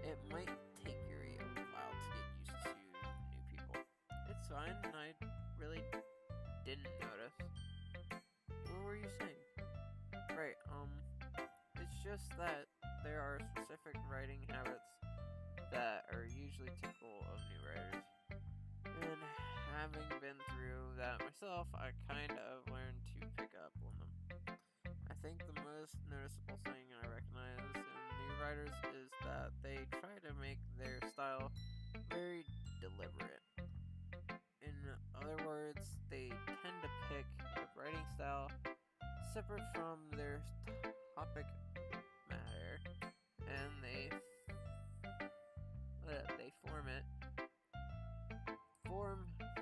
[SPEAKER 2] It might take Yuri a while to get used to new people. It's fine, I really didn't notice. What were you saying? Right, it's just that there are specific writing habits that are usually typical of new writers. And having been through that myself, I kind of learned to pick up on them. I think the most noticeable thing I recognize in new writers is that they try to make their style very deliberate. In other words, they tend to pick a writing style separate from their topic matter, and they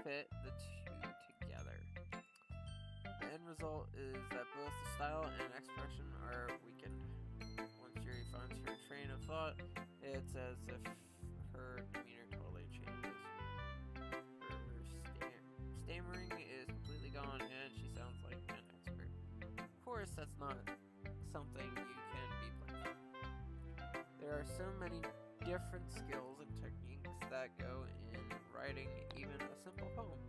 [SPEAKER 2] fit the two together. The end result is that both the style and expression are weakened. Once Yuri finds her train of thought, it's as if her demeanor totally changes. Her stammering is completely gone, and she sounds like an expert. Of course, that's not something you can be playing. There are so many different skills and techniques that go in writing even a simple poem.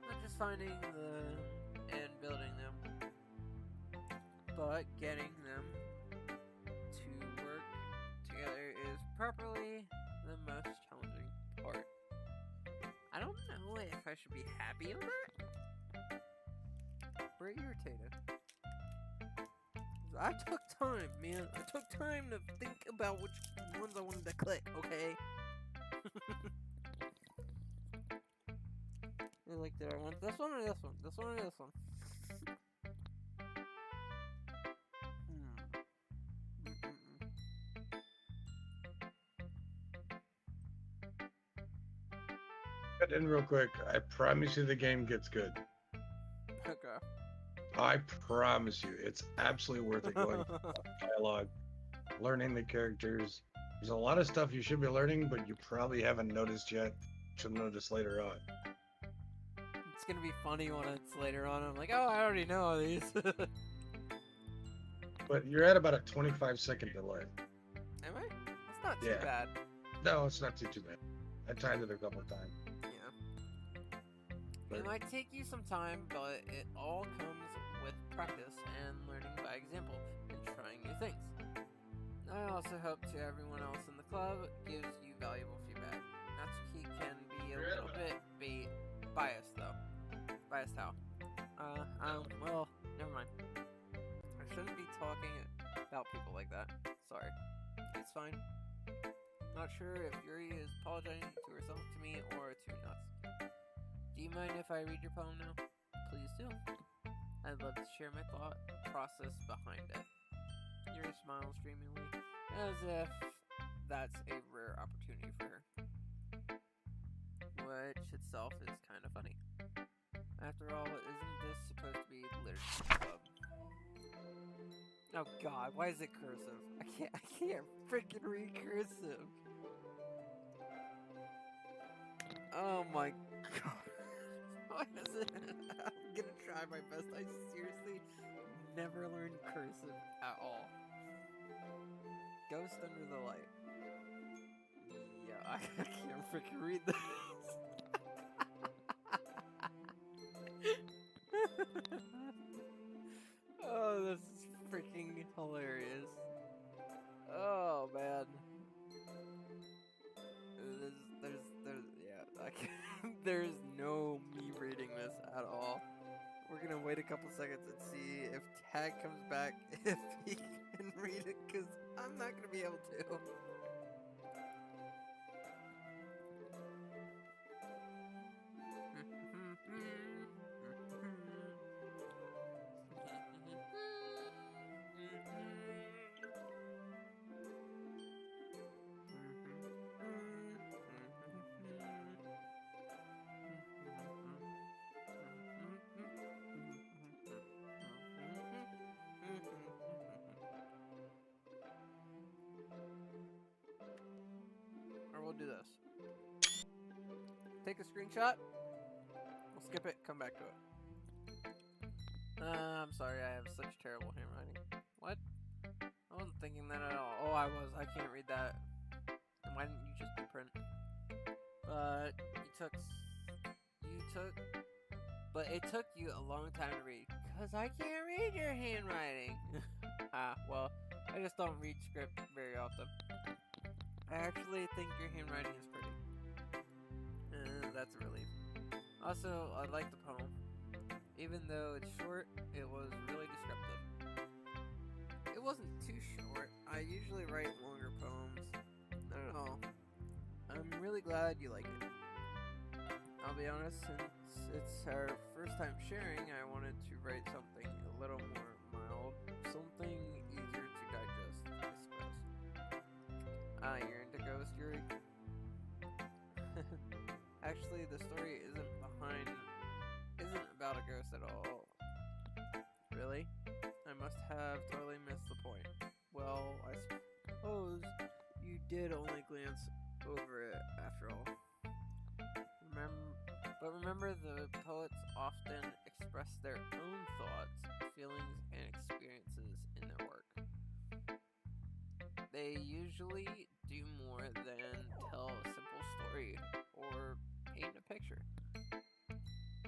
[SPEAKER 2] Not just finding them and building them, but getting them to work together is probably the most challenging part. I don't know if I should be happy on that or irritated. I took time, man. I took time to think about which ones I wanted to click, okay? Like, did I want this one or this one? This one or this one?
[SPEAKER 1] Cut in real quick. I promise you the game gets good.
[SPEAKER 2] Okay.
[SPEAKER 1] I promise you, it's absolutely worth it going through dialogue, learning the characters. There's a lot of stuff you should be learning, but you probably haven't noticed yet. She'll notice later on.
[SPEAKER 2] It's gonna be funny when it's later on. I'm like, oh, I already know all these.
[SPEAKER 1] But you're at about a 25-second delay.
[SPEAKER 2] Am I? That's not too
[SPEAKER 1] Yeah.
[SPEAKER 2] bad.
[SPEAKER 1] No, it's not too bad. I timed it a couple of times.
[SPEAKER 2] Yeah.
[SPEAKER 1] But
[SPEAKER 2] It might take you some time, but it all comes with practice and learning by example and trying new things. I also hope to everyone else in the club gives you valuable feedback. Natsuki can be a little bit biased though. Biased how? Well, never mind. I shouldn't be talking about people like that. Sorry. It's fine. Not sure if Yuri is apologizing to herself, to me, or to Natsuki. Do you mind if I read your poem now? Please do. I'd love to share my thought process behind it. Yuri smiles dreamily, as if that's a rare opportunity for her. Which itself is kind of funny. After all, isn't this supposed to be literature club? Oh god, why is it cursive? I can't freaking read cursive. Oh my god. Why is it? I'm gonna try my best. I seriously never learned cursive at all. Ghost under the light. Yeah, I can't freaking read this. Oh, this is freaking hilarious. Oh man. There's no me reading this at all. We're gonna wait a couple seconds and see if Tag comes back, if he can read it, because I'm not gonna be able to. Or we'll do this. Take a screenshot. We'll skip it, come back to it. I'm sorry, I have such terrible handwriting. What? I wasn't thinking that at all. Oh, I was. I can't read that. Then why didn't you just do print? But it took you a long time to read. Because I can't read your handwriting. Well, I just don't read script very often. I actually think your handwriting is pretty. That's a relief. Also, I like the poem. Even though it's short, it was really descriptive. It wasn't too short. I usually write longer poems. I don't know. I'm really glad you like it. I'll be honest, since it's our first time sharing, I wanted to write something a little more mild. Something easier to digest, I suppose. You're into Ghost, Yuri? Actually, the story isn't about a ghost at all. Really? I must have totally missed the point. Well, I suppose you did only glance over it after all. Remember, the poets often express their own thoughts, feelings, and experiences in their work. They usually do more than tell a simple story or paint a picture.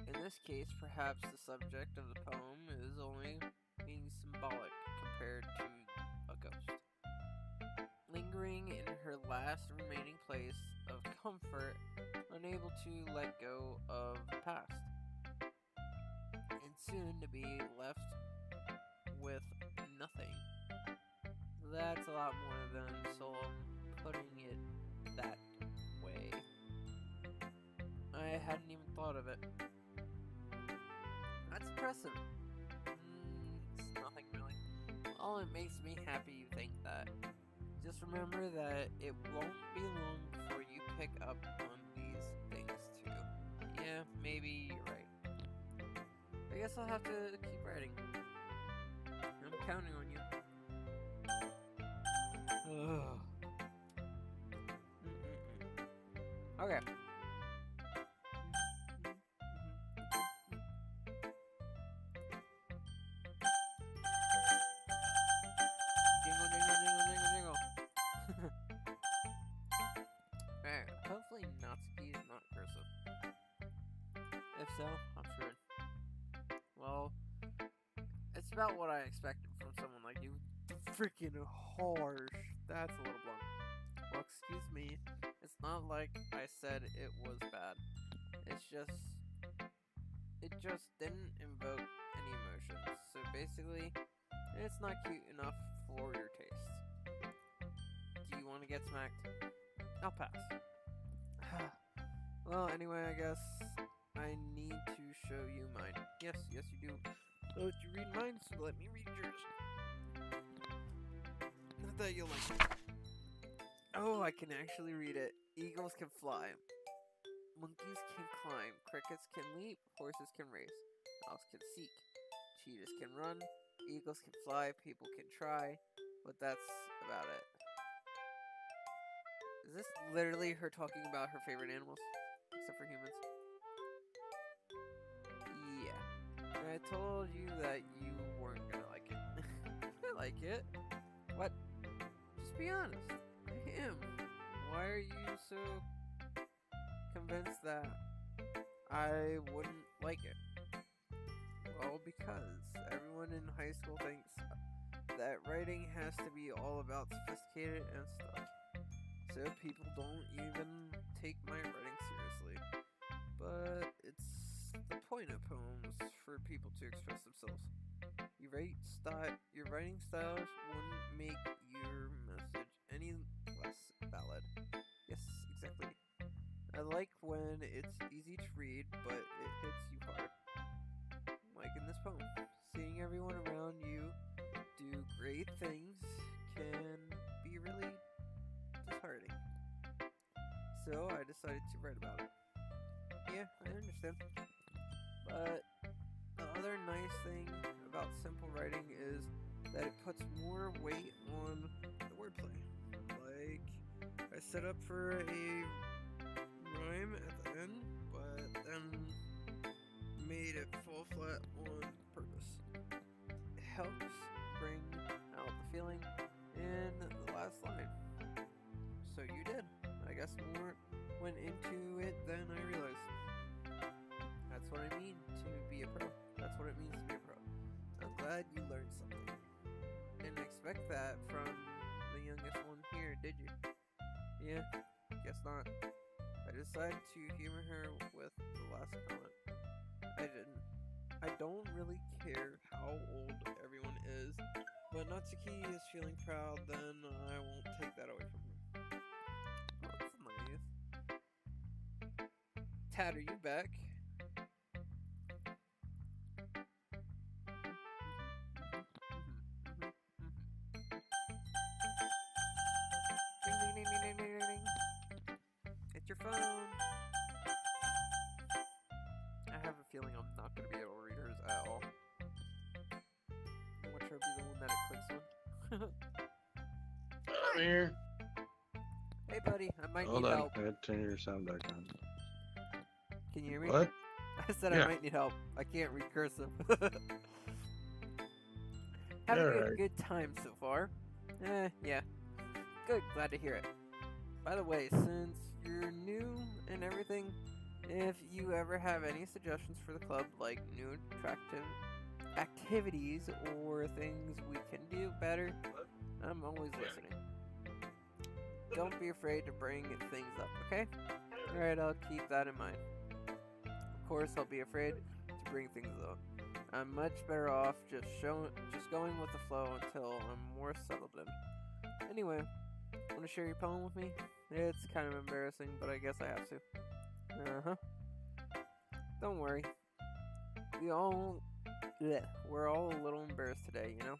[SPEAKER 2] In this case, perhaps the subject of the poem is only being symbolic compared to a ghost. Lingering in her last remaining place of comfort, unable to let go of the past, and soon to be left with nothing. That's a lot more than soul putting it that way. I hadn't even thought of it. That's impressive. It's nothing really. Well, it makes me happy you think that. Just remember that it won't be long before you pick up on these things too. Yeah, maybe you're right. I guess I'll have to keep writing. I'm counting on you. Okay. hopefully Natsuki is not cursive. If so, I'm screwed. Well, it's about what I expected from someone like you. Freaking harsh. That's a little blunt. Well, excuse me. It's not like I said it was bad. It just didn't invoke any emotions. So basically, it's not cute enough for your taste. Do you want to get smacked? I'll pass. Well, anyway, I guess I need to show you mine. Yes, you do. I'll let you read mine, so let me read yours. Not that you'll like it. Oh, I can actually read it. Eagles can fly. Monkeys can climb. Crickets can leap. Horses can race. Owls can seek. Cheetahs can run. Eagles can fly. People can try. But that's about it. Is this literally her talking about her favorite animals? Except for humans? Yeah. I told you that you weren't gonna like it. I like it. What? Just be honest. I am. Why are you so convinced that I wouldn't like it? Well, because everyone in high school thinks that writing has to be all about sophisticated and stuff. So people don't even take my writing seriously. But it's the point of poems for people to express themselves. Your writing styles wouldn't make your message any less valid. Yes, exactly. I like when it's easy to read, but it hits you hard. Like in this poem, seeing everyone around you do great things can be really disheartening. So I decided to write about it. Yeah, I understand. But the other nice thing about simple writing is that it puts more weight on the wordplay. Like, I set up for a rhyme at the end, but then made it fall flat on purpose. It helps bring out the feeling in the last line. So you did. I guess more went into it than I realized. That's what I mean to be a pro. That's what it means to be a pro. I'm glad you learned something. Didn't expect that from the youngest one here, did you? Yeah, guess not. I decided to humor her with the last comment. I didn't. I don't really care how old everyone is, but Natsuki is feeling proud, then I won't take that away from her. Oh, that's nice. Tad, are you back? Ding, ding, ding, ding, ding, ding, ding. It's your phone. I have a feeling I'm not going to be able to read hers at all. Which will be the one that it clicks on.
[SPEAKER 1] I'm here.
[SPEAKER 2] Hey, buddy, I might
[SPEAKER 1] Hold
[SPEAKER 2] need
[SPEAKER 1] on.
[SPEAKER 2] help.
[SPEAKER 1] I had to turn your sound back on.
[SPEAKER 2] Can you hear me?
[SPEAKER 1] What?
[SPEAKER 2] I said
[SPEAKER 1] Yeah.
[SPEAKER 2] I might need help. I can't read cursive. Having a good time so far. Yeah. Good, glad to hear it. By the way, since you're new and everything, if you ever have any suggestions for the club, like new attractive activities or things we can do better, I'm always listening. Don't be afraid to bring things up, okay? Alright, I'll keep that in mind. Of course, I'll be afraid to bring things up. I'm much better off just going with the flow until I'm more settled in. Anyway, want to share your poem with me? It's kind of embarrassing, but I guess I have to. Don't worry. We're all a little embarrassed today, you know?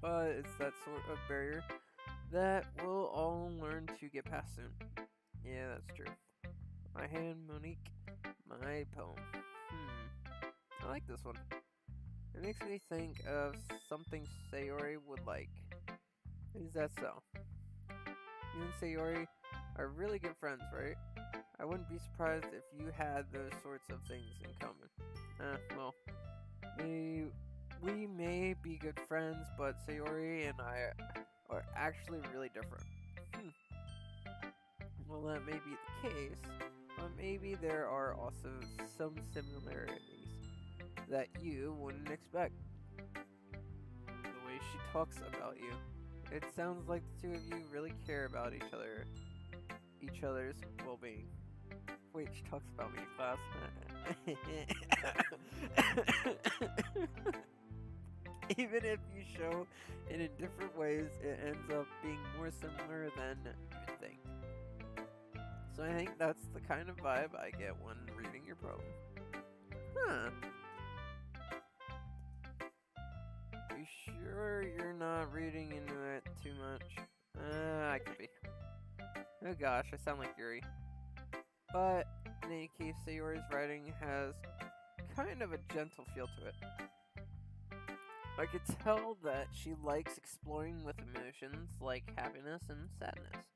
[SPEAKER 2] But it's that sort of barrier that we'll all learn to get past soon. Yeah, that's true. My hand, Monique. My poem. I like this one. It makes me think of something Sayori would like. Is that so? You and Sayori are really good friends, right? I wouldn't be surprised if you had those sorts of things in common. Well, we may be good friends, but Sayori and I are actually really different. Well, Well, that may be the case, but maybe there are also some similarities that you wouldn't expect. The way she talks about you. It sounds like the two of you really care about each other's well-being. Wait, she talks about me in class. Even if you show it in different ways, it ends up being more similar than you'd think. So I think that's the kind of vibe I get when reading your poem. Huh. You sure you're not reading into it too much? I could be. Oh gosh, I sound like Yuri. But in any case, Sayori's writing has kind of a gentle feel to it. I could tell that she likes exploring with emotions like happiness and sadness.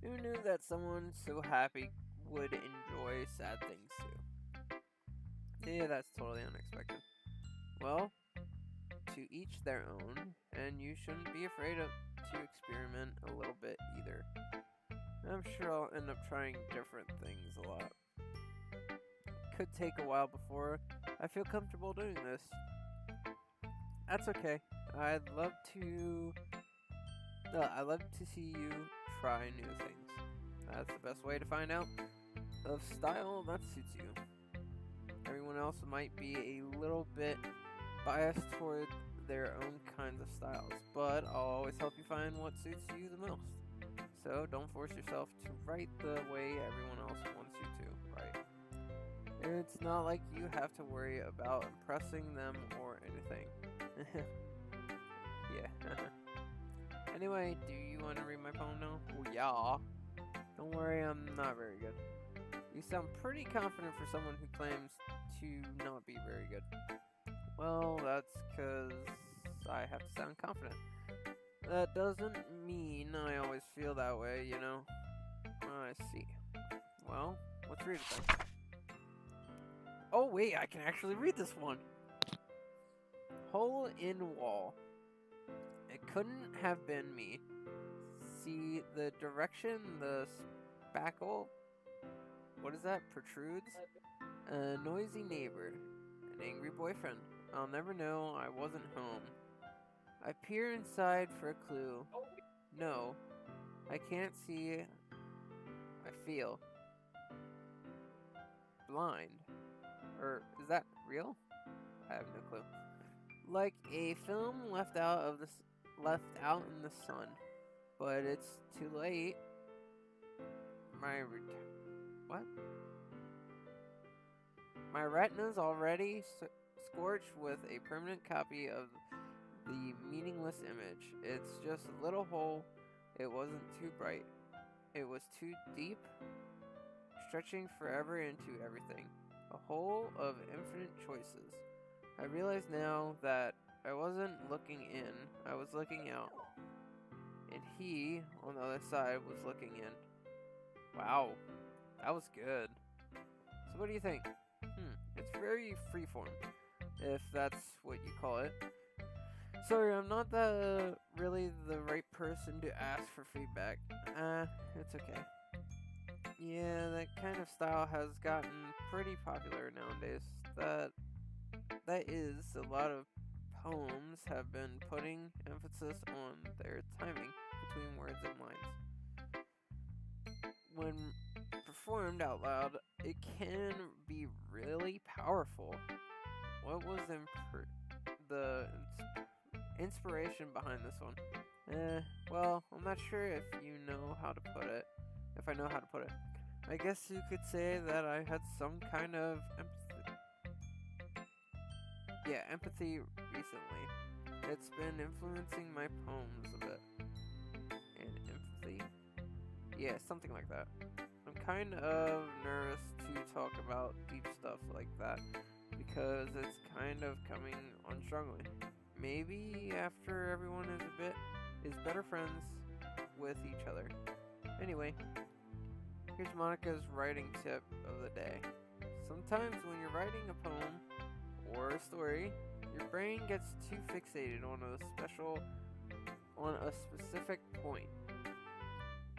[SPEAKER 2] Who knew that someone so happy would enjoy sad things too? Yeah, that's totally unexpected. Well, to each their own, and you shouldn't be afraid to experiment a little bit either. I'm sure I'll end up trying different things a lot. Could take a while before I feel comfortable doing this. That's okay. I'd love to see you try new things. That's the best way to find out of style that suits you. Everyone else might be a little bit biased toward their own kinds of styles, but I'll always help you find what suits you the most. So don't force yourself to write the way everyone else wants you to write. It's not like you have to worry about impressing them or anything. Yeah. Anyway, do you want to read my poem now? Well, yeah. Don't worry, I'm not very good. You sound pretty confident for someone who claims to not be very good. Well, that's because I have to sound confident. That doesn't mean I always feel that way, you know? I see. Well, let's read it then. Oh, wait, I can actually read this one. Hole in wall. It couldn't have been me. See the direction the spackle, what is that, protrudes? A noisy neighbor. An angry boyfriend. I'll never know I wasn't home. I peer inside for a clue. No, I can't see. I feel blind. Or is that real? I have no clue. Like a film left out in the sun, but it's too late. My retina's already scorched with a permanent copy of the meaningless image. It's just a little hole. It wasn't too bright. It was too deep, stretching forever into everything. A hole of infinite choices. I realize now that I wasn't looking in, I was looking out. And he, on the other side, was looking in. Wow, that was good. So what do you think? It's very freeform, if that's what you call it. Sorry, I'm not really the right person to ask for feedback. It's okay. Yeah, that kind of style has gotten pretty popular nowadays. That is, a lot of poems have been putting emphasis on their timing between words and lines. When performed out loud, it can be really powerful. What was the inspiration behind this one? Well, I'm not sure if you know how to put it. If I know how to put it. I guess you could say that I had some kind of empathy recently. It's been influencing my poems a bit. And empathy? Yeah, something like that. I'm kind of nervous to talk about deep stuff like that because it's kind of coming on strongly. Maybe after everyone is better friends with each other. Anyway, here's Monica's writing tip of the day. Sometimes when you're writing a poem or a story, your brain gets too fixated on a specific point.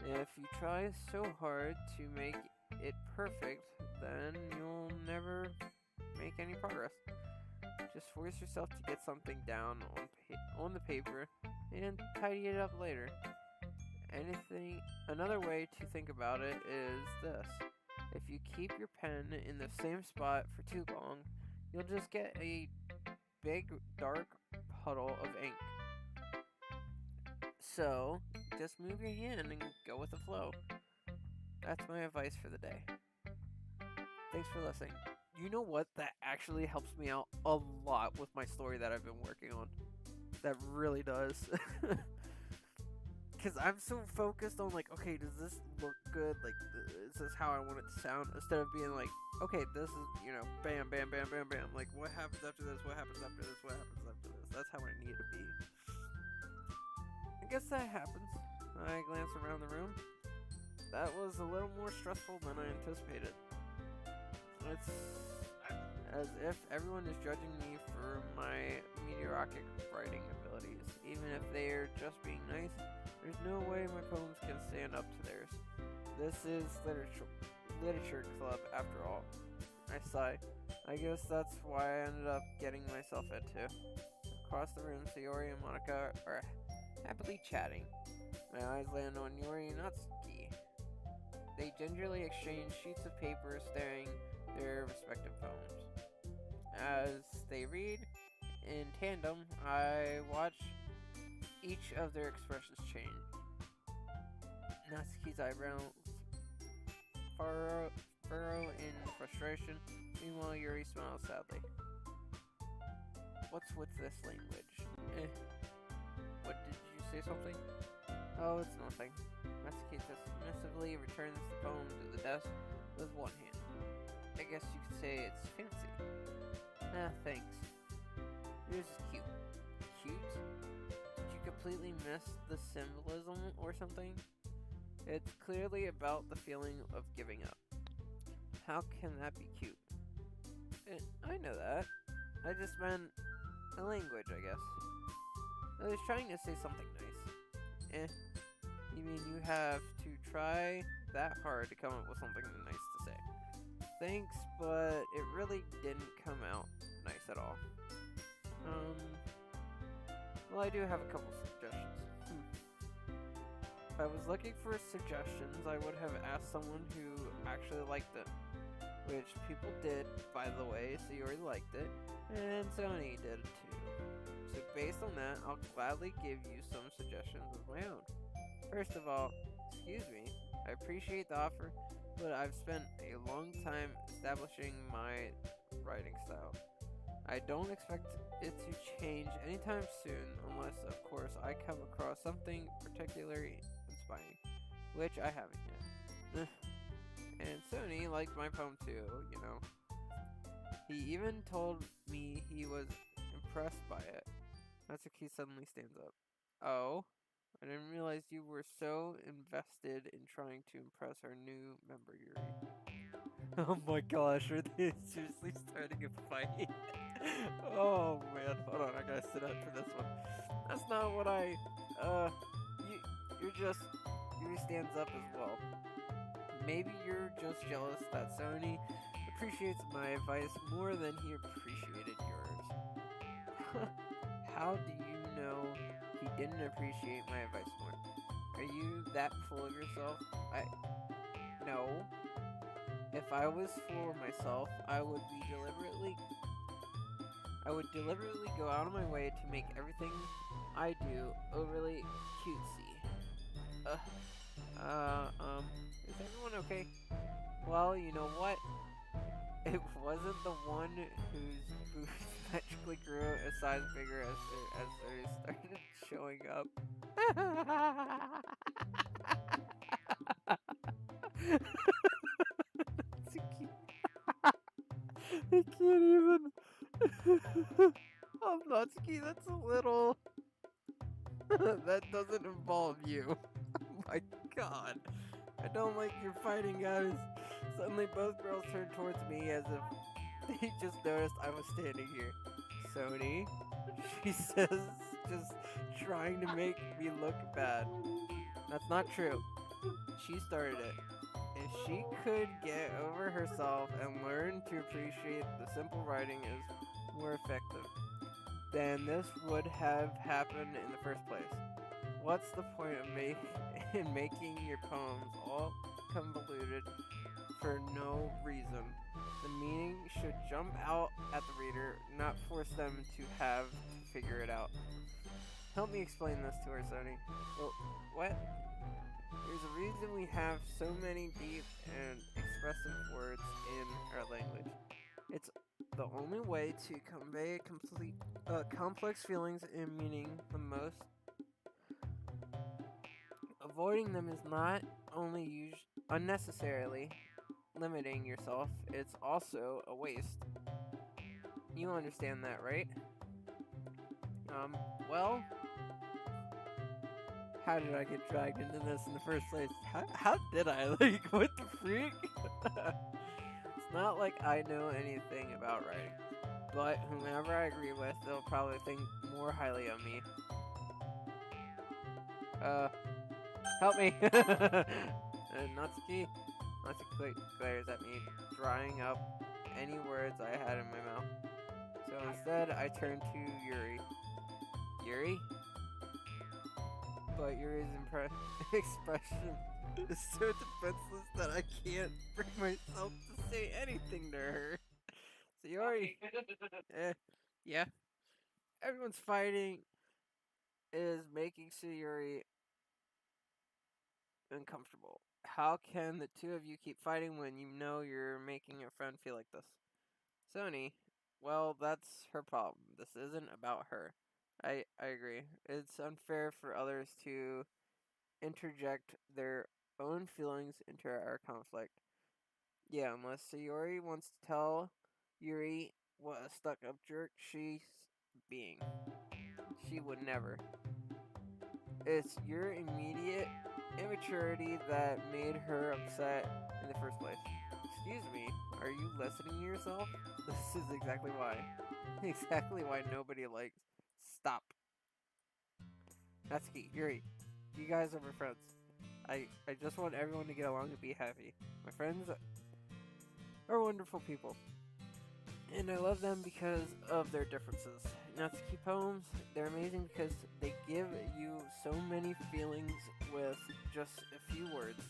[SPEAKER 2] If you try so hard to make it perfect, then you'll never make any progress. Just force yourself to get something down on the paper and tidy it up later. Another way to think about it is this. If you keep your pen in the same spot for too long, you'll just get a big dark puddle of ink. So, just move your hand and go with the flow. That's my advice for the day. Thanks for listening. You know what? That actually helps me out a lot with my story that I've been working on. That really does. Because I'm so focused on, like, okay, does this look good? Like, is this how I want it to sound? Instead of being like, okay, this is, bam, bam, bam, bam, bam. Like, what happens after this? What happens after this? What happens after this? That's how I need to be. I guess that happens. I glance around the room. That was a little more stressful than I anticipated. It's as if everyone is judging me for my meteoric writing abilities. Even if they're just being nice, there's no way my poems can stand up to theirs. This is literature club after all. I sigh. I guess that's why I ended up getting myself into. Across the room, Sayori and Monica are happily chatting. My eyes land on Yuri and Natsuki. They gingerly exchange sheets of paper, staring their respective poems. As they read in tandem, I watch each of their expressions change. Natsuki's eyebrows furrow in frustration. Meanwhile, Yuri smiles sadly. What's with this language? What, did you say something? Oh, it's nothing. Natsuki dismissively returns the poem to the desk with one hand. I guess you could say it's fancy. Thanks. Yours is cute. Cute? Did you completely miss the symbolism or something? It's clearly about the feeling of giving up. How can that be cute? I know that. I just meant a language, I guess. I was trying to say something nice. You mean you have to try that hard to come up with something nice to say? Thanks, but it really didn't come out nice at all. Well, I do have a couple suggestions. If I was looking for suggestions, I would have asked someone who actually liked it. Which people did, by the way, so you already liked it. And Sony did it too. So based on that, I'll gladly give you some suggestions of my own. First of all, excuse me, I appreciate the offer, but I've spent a long time establishing my writing style. I don't expect it to change anytime soon, unless, of course, I come across something particularly inspiring, which I haven't yet. And Sony liked my poem too, He even told me he was impressed by it. Natsuki suddenly stands up. Oh? I didn't realize you were so invested in trying to impress our new member, Yuri. Oh my gosh, are they seriously starting a fight? Oh man, hold on, I gotta sit up for this one. That's not what Yuri stands up as well. Maybe you're just jealous that Sony appreciates my advice more than he appreciated yours. How do you know he didn't appreciate my advice more? Are you that full of yourself? No. If I was full of myself, I would deliberately go out of my way to make everything I do overly cutesy. Is everyone okay? Well, you know what? It wasn't the one whose boobs magically grew a size bigger as they started showing up. I can't even. Oh, Natsuki, that's a little. That doesn't involve you. Oh my god. I don't like your fighting, guys. Suddenly, both girls turned towards me as if they just noticed I was standing here. Sony, she says, just trying to make me look bad. That's not true. She started it. If she could get over herself and learn to appreciate the simple writing is more effective, then this would have happened in the first place. What's the point of in making your poems all convoluted for no reason? The meaning should jump out at the reader, not force them to have to figure it out. Help me explain this to her, Sony. Well, what? There's a reason we have so many deep and expressive words in our language. It's the only way to convey complex feelings and meaning the most. Avoiding them is not only unnecessarily limiting yourself, it's also a waste. You understand that, right? Well, how did I get dragged into this in the first place? How did I? Like, what the freak? It's not like I know anything about writing, but whomever I agree with, they'll probably think more highly of me. Help me! Natsuki glares at me, drying up any words I had in my mouth. So instead, I turn to Yuri. Yuri? But Yuri's expression is so defenseless that I can't bring myself to say anything to her. So Yuri, yeah, everyone's fighting is making Sayuri uncomfortable. How can the two of you keep fighting when you know you're making your friend feel like this? Sony, well, that's her problem. This isn't about her. I agree. It's unfair for others to interject their own feelings into our conflict. Yeah, unless Sayori wants to tell Yuri what a stuck-up jerk she's being. She would never. It's your immediate immaturity that made her upset in the first place. Excuse me, are you listening to yourself? This is exactly why. Exactly why nobody likes. Stop. Natsuki, Yuri, you guys are my friends. I just want everyone to get along and be happy. My friends are wonderful people. And I love them because of their differences. Natsuki poems, they're amazing because they give you so many feelings with just a few words.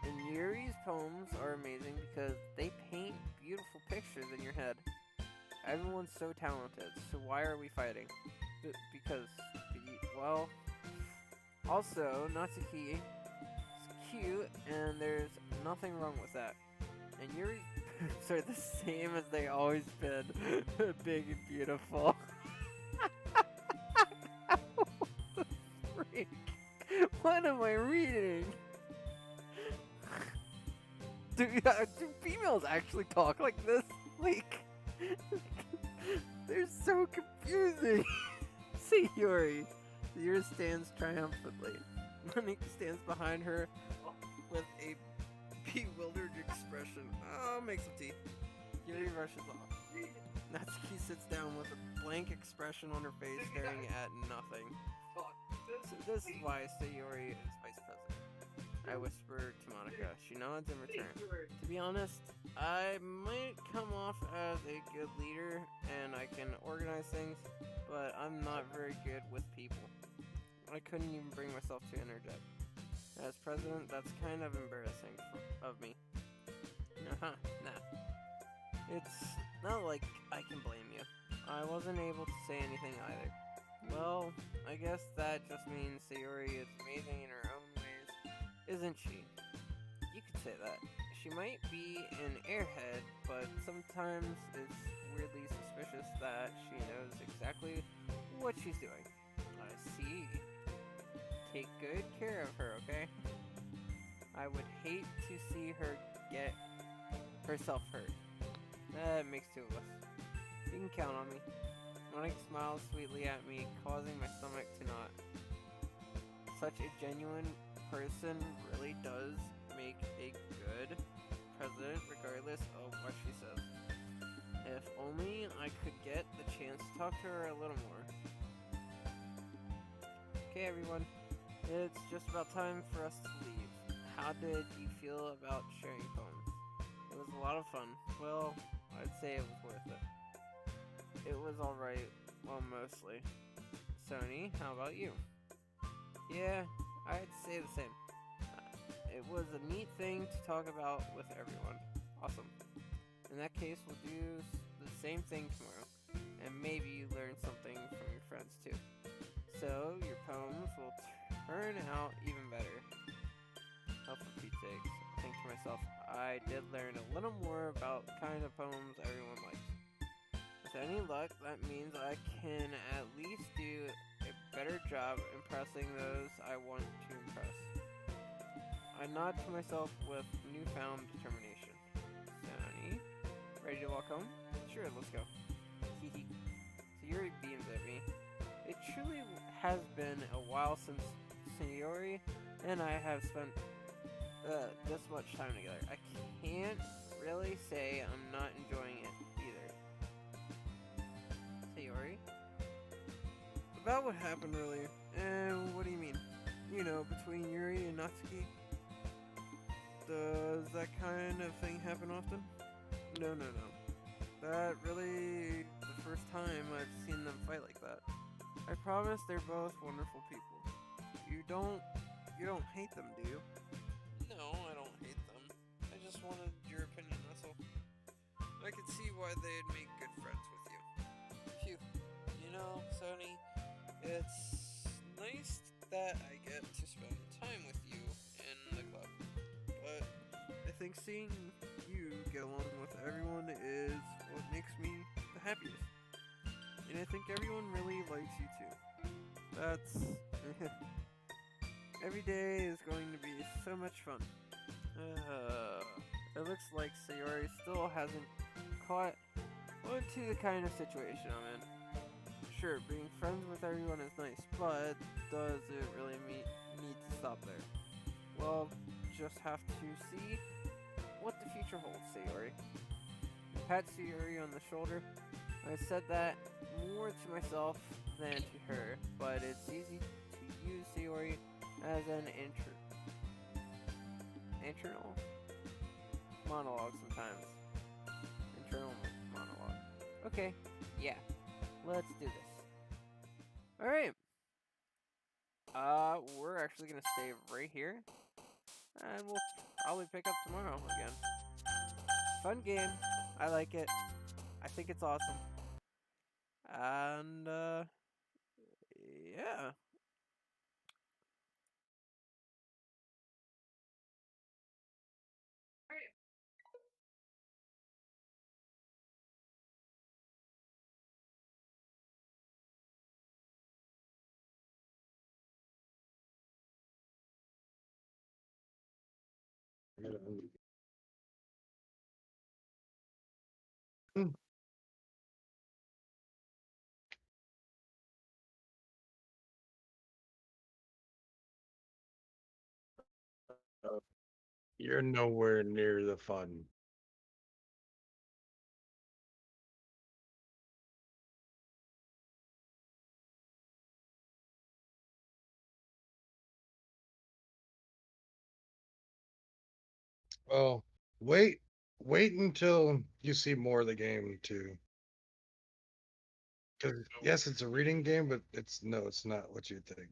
[SPEAKER 2] And Yuri's poems are amazing because they paint beautiful pictures in your head. Everyone's so talented, so why are we fighting? Because, well, also, Natsuki is cute, and there's nothing wrong with that. And Yuri's boobs are the same as they always been, big and beautiful. What the freak? What am I reading? Do females actually talk like this? Like, they're so confusing. See Yuri. Yuri stands triumphantly. Monique stands behind her with a bewildered expression. Oh, make some tea. Yuri rushes off. Natsuki sits down with a blank expression on her face, staring at nothing. So this is why Sayori is vice president. I whisper to Monica. She nods in return. To be honest, I might come off as a good leader and I can organize things, but I'm not very good with people. I couldn't even bring myself to interject. As president, that's kind of embarrassing of me. Nah. It's not like I can blame you. I wasn't able to say anything either. Well, I guess that just means Sayori is amazing in her own ways, isn't she? You could say that. She might be an airhead, but sometimes it's weirdly suspicious that she knows exactly what she's doing. I see. Take good care of her, okay? I would hate to see her get herself hurt. That makes two of us. You can count on me. Monica smiles sweetly at me, causing my stomach to knot. Such a genuine person really does make a good president, regardless of what she says. If only I could get the chance to talk to her a little more. Okay, everyone. It's just about time for us to leave. how did you feel about sharing poems? It was a lot of fun. Well, I'd say it was worth it. It was alright, well, mostly. Sony, how about you? Yeah, I'd say the same. It was a neat thing to talk about with everyone. Awesome. In that case, we'll do the same thing tomorrow, and maybe you learn something from your friends too. So, your poems will turn out even better. Oh, for Pete's sakes. I think to myself, I did learn a little more about the kind of poems everyone likes. With any luck, that means I can at least do a better job impressing those I want to impress. I nod to myself with newfound determination. Sony, ready to walk home? Sure, let's go. Hehe. Sayuri beams at me. It truly has been a while since Sayuri and I have spent this much time together. I can't really say I'm not enjoying it either. Sayuri? About what happened earlier. And what do you mean? You know, between Yuri and Natsuki? Does that kind of thing happen often? No. That really the first time I've seen them fight like that. I promise they're both wonderful people. You don't hate them, do you? No, I don't hate them. I just wanted your opinion, that's all. I could see why they'd make good friends with you. Phew. You know, Sony, it's nice that I get to spend time with you in the club. But I think seeing you get along with everyone is what makes me the happiest. And I think everyone really likes you too. That's... Every day is going to be so much fun. It looks like Sayori still hasn't caught on to the kind of situation I'm in. Sure, being friends with everyone is nice, but does it really need to stop there? Well, just have to see what the future holds, Sayori. I pat Sayori on the shoulder. I said that more to myself than to her, but it's easy to use Sayori as an internal monologue sometimes. Internal monologue. Okay, yeah, let's do this. Alright. We're actually gonna stay right here. And we'll probably pick up tomorrow again. Fun game. I like it. I think it's awesome. And, yeah.
[SPEAKER 1] Hmm. You're nowhere near the fun. Well, wait until you see more of the game too. Because yes, it's a reading game, but it's not what you think.